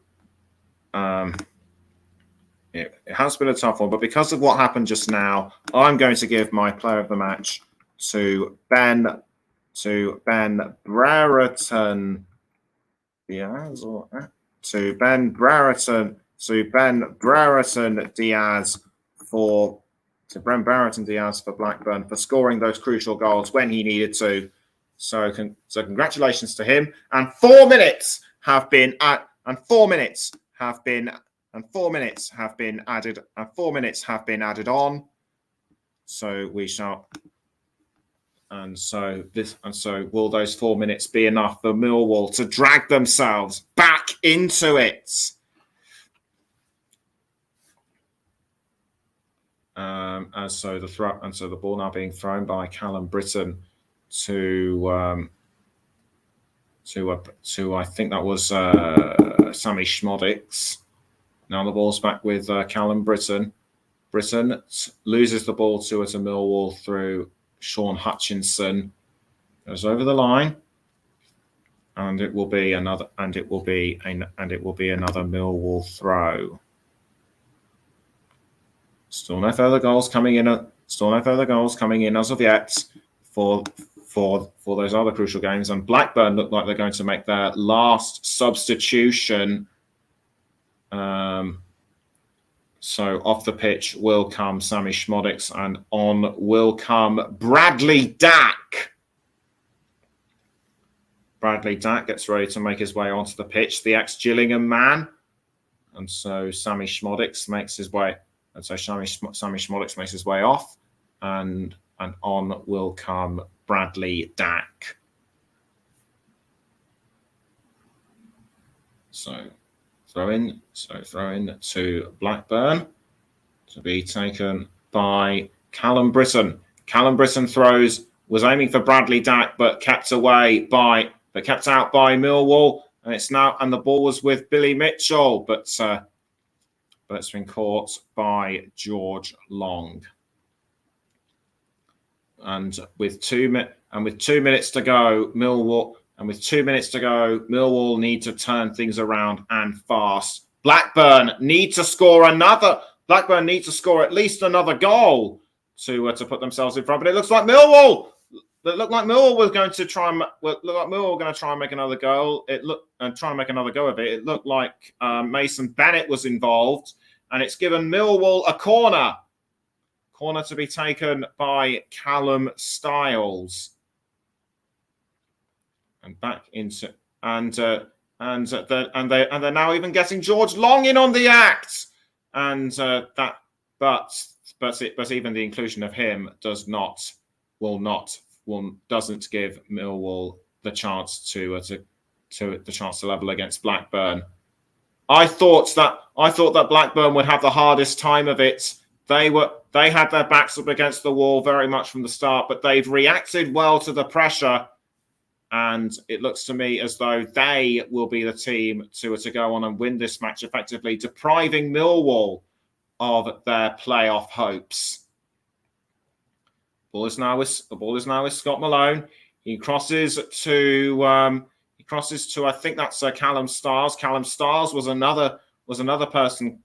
S1: It has been a tough one, but because of what happened just now, I'm going to give my player of the match to Ben Brereton Diaz for Blackburn for scoring those crucial goals when he needed to. So congratulations to him. And 4 minutes have been added on. So we shall. And so will those 4 minutes be enough for Millwall to drag themselves back into it? So the ball now being thrown by Callum Britton to I think that was Sammy Schmodix. Now the ball's back with Callum Britton. Britton loses the ball to Millwall through Sean Hutchinson. Goes over the line, and it will be another Millwall throw. Still no further goals coming in as of yet for those other crucial games. And Blackburn look like they're going to make their last substitution. So off the pitch will come Sammy Schmodix, and on will come Bradley Dack. Bradley Dack gets ready to make his way onto the pitch, the ex-Gillingham man. And so Sammy Schmodix makes his way. And so Sammy Schmodix makes his way off, and on will come Bradley Dack. So throw in to Blackburn to be taken by Callum Britton. Callum Britton was aiming for Bradley Dack, but kept out by Millwall, and the ball was with Billy Mitchell, but it's been caught by George Long. And with 2 minutes to go, Millwall need to turn things around and fast. Blackburn need to score at least another goal to put themselves in front. But it looks like Millwall were going to try and make another goal. Try and make another go of it. It looked like Mason Bennett was involved, and it's given Millwall a corner. Corner to be taken by Callum Stiles. And back into and they're now even getting George Long in on the act, and but even the inclusion of him doesn't give Millwall the chance to level against Blackburn. I thought that Blackburn would have the hardest time of it. They had their backs up against the wall very much from the start, but they've reacted well to the pressure. And it looks to me as though they will be the team to go on and win this match effectively, depriving Millwall of their playoff hopes. The ball is now with Scott Malone. He crosses to I think that's Callum Stars. Callum Stars was another person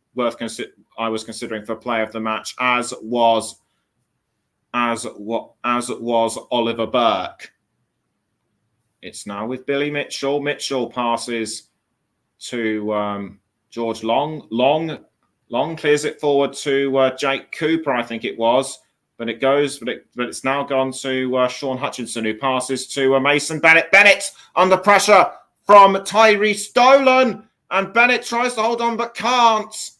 S1: I was considering for player of the match, as was Oliver Burke. It's now with Billy Mitchell. Mitchell passes to George Long. Long clears it forward to Jake Cooper, I think it was. But it's now gone to Sean Hutchinson, who passes to Mason Bennett. Bennett under pressure from Tyrese Dolan, and Bennett tries to hold on but can't.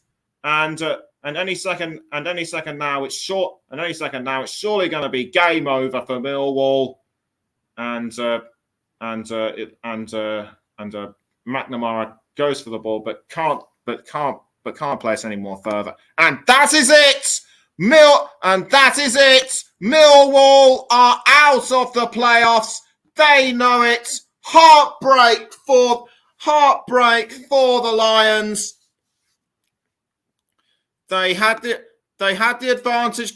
S1: And any second now it's surely going to be game over for Millwall. And McNamara goes for the ball, but can't place any more further. And that is it. Millwall are out of the playoffs. They know it. Heartbreak for the Lions. They had the advantage.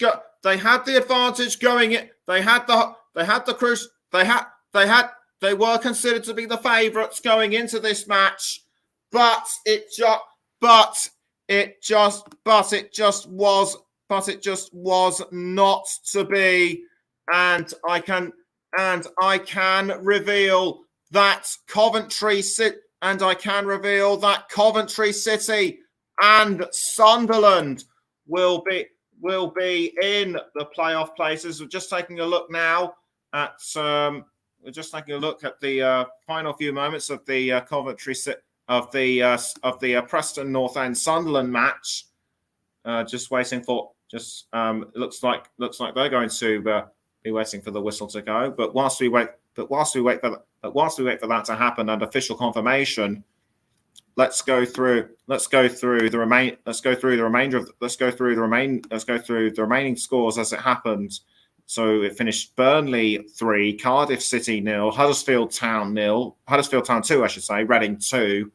S1: They were considered to be the favourites going into this match, but it just was not to be. And I can reveal that Coventry City and Sunderland will be in the playoff places. We're just taking a look now at the final few moments of the Coventry of the Preston North End Sunderland match. Just waiting for looks like they're going to be waiting for the whistle to go. But whilst we wait for that to happen and official confirmation, let's go through the remaining scores as it happened. So it finished Burnley 3, Cardiff City 0, Huddersfield Town 2, I should say, Reading 2,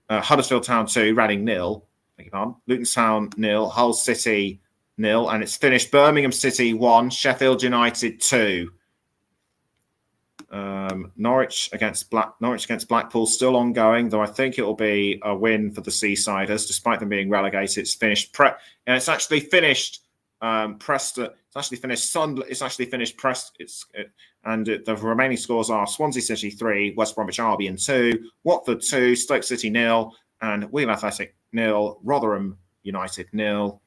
S1: Huddersfield Town 2, Reading 0, beg your pardon, Luton Town 0, Hull City 0, and it's finished Birmingham City 1, Sheffield United 2. Norwich against Blackpool still ongoing, though I think it will be a win for the Seasiders, despite them being relegated. It's finished it's actually finished Preston. It's actually finished Sunderland. It's actually finished Preston. The remaining scores are Swansea City 3, West Bromwich Albion 2, Watford 2, Stoke City 0, and Wheal Athletic 0, Rotherham United 0.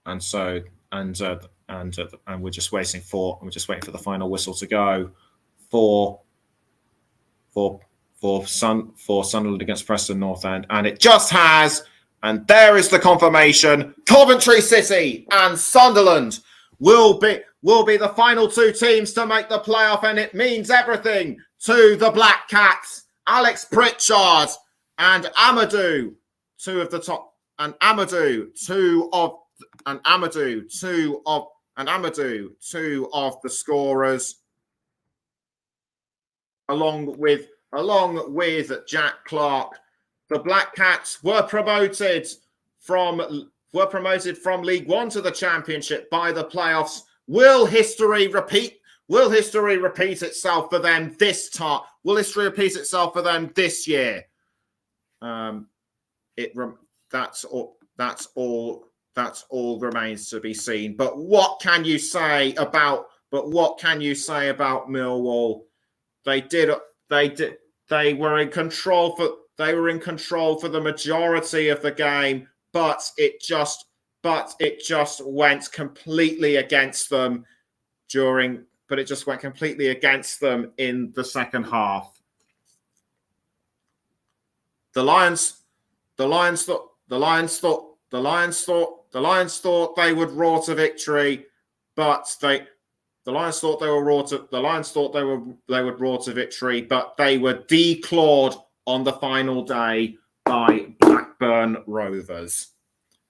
S1: And we're just waiting for the final whistle to go for Sunderland against Preston North End, and it just has. And there is the confirmation: Coventry City and Sunderland will be the final two teams to make the playoff, and it means everything to the Black Cats. Alex Pritchard and Amadou, two of the scorers, along with Jack Clark. The Black Cats were promoted from League One to the Championship by the playoffs. Will history repeat itself for them this time? Will history repeat itself for them this year? That's all remains to be seen. But what can you say about Millwall? They were in control for the majority of the game, but it just went completely against them in the second half. The Lions thought they would roar to victory, but they would roar to victory, but they were declawed on the final day by Blackburn Rovers.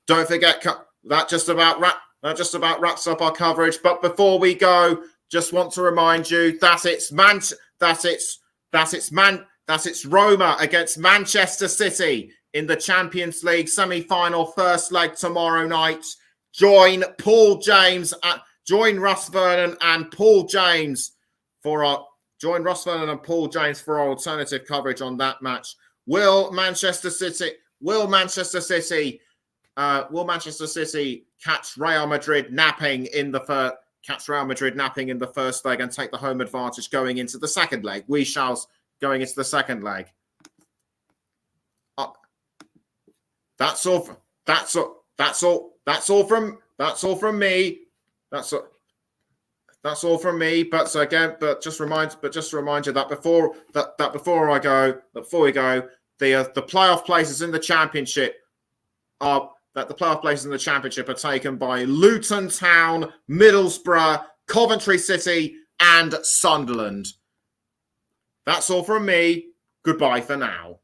S1: Don't forget that just about wraps up our coverage. But before we go, just want to remind you that it's Roma against Manchester City in the Champions League semi-final first leg tomorrow night. Join Russ Vernon and Paul James for our alternative coverage on that match. Will Manchester City catch Real Madrid napping in the first leg and take the home advantage going into the second leg? We shall going into the second leg. That's all from me. That's all from me. But just remind you that before we go, the playoff places in the championship are taken by Luton Town, Middlesbrough, Coventry City, and Sunderland. That's all from me. Goodbye for now.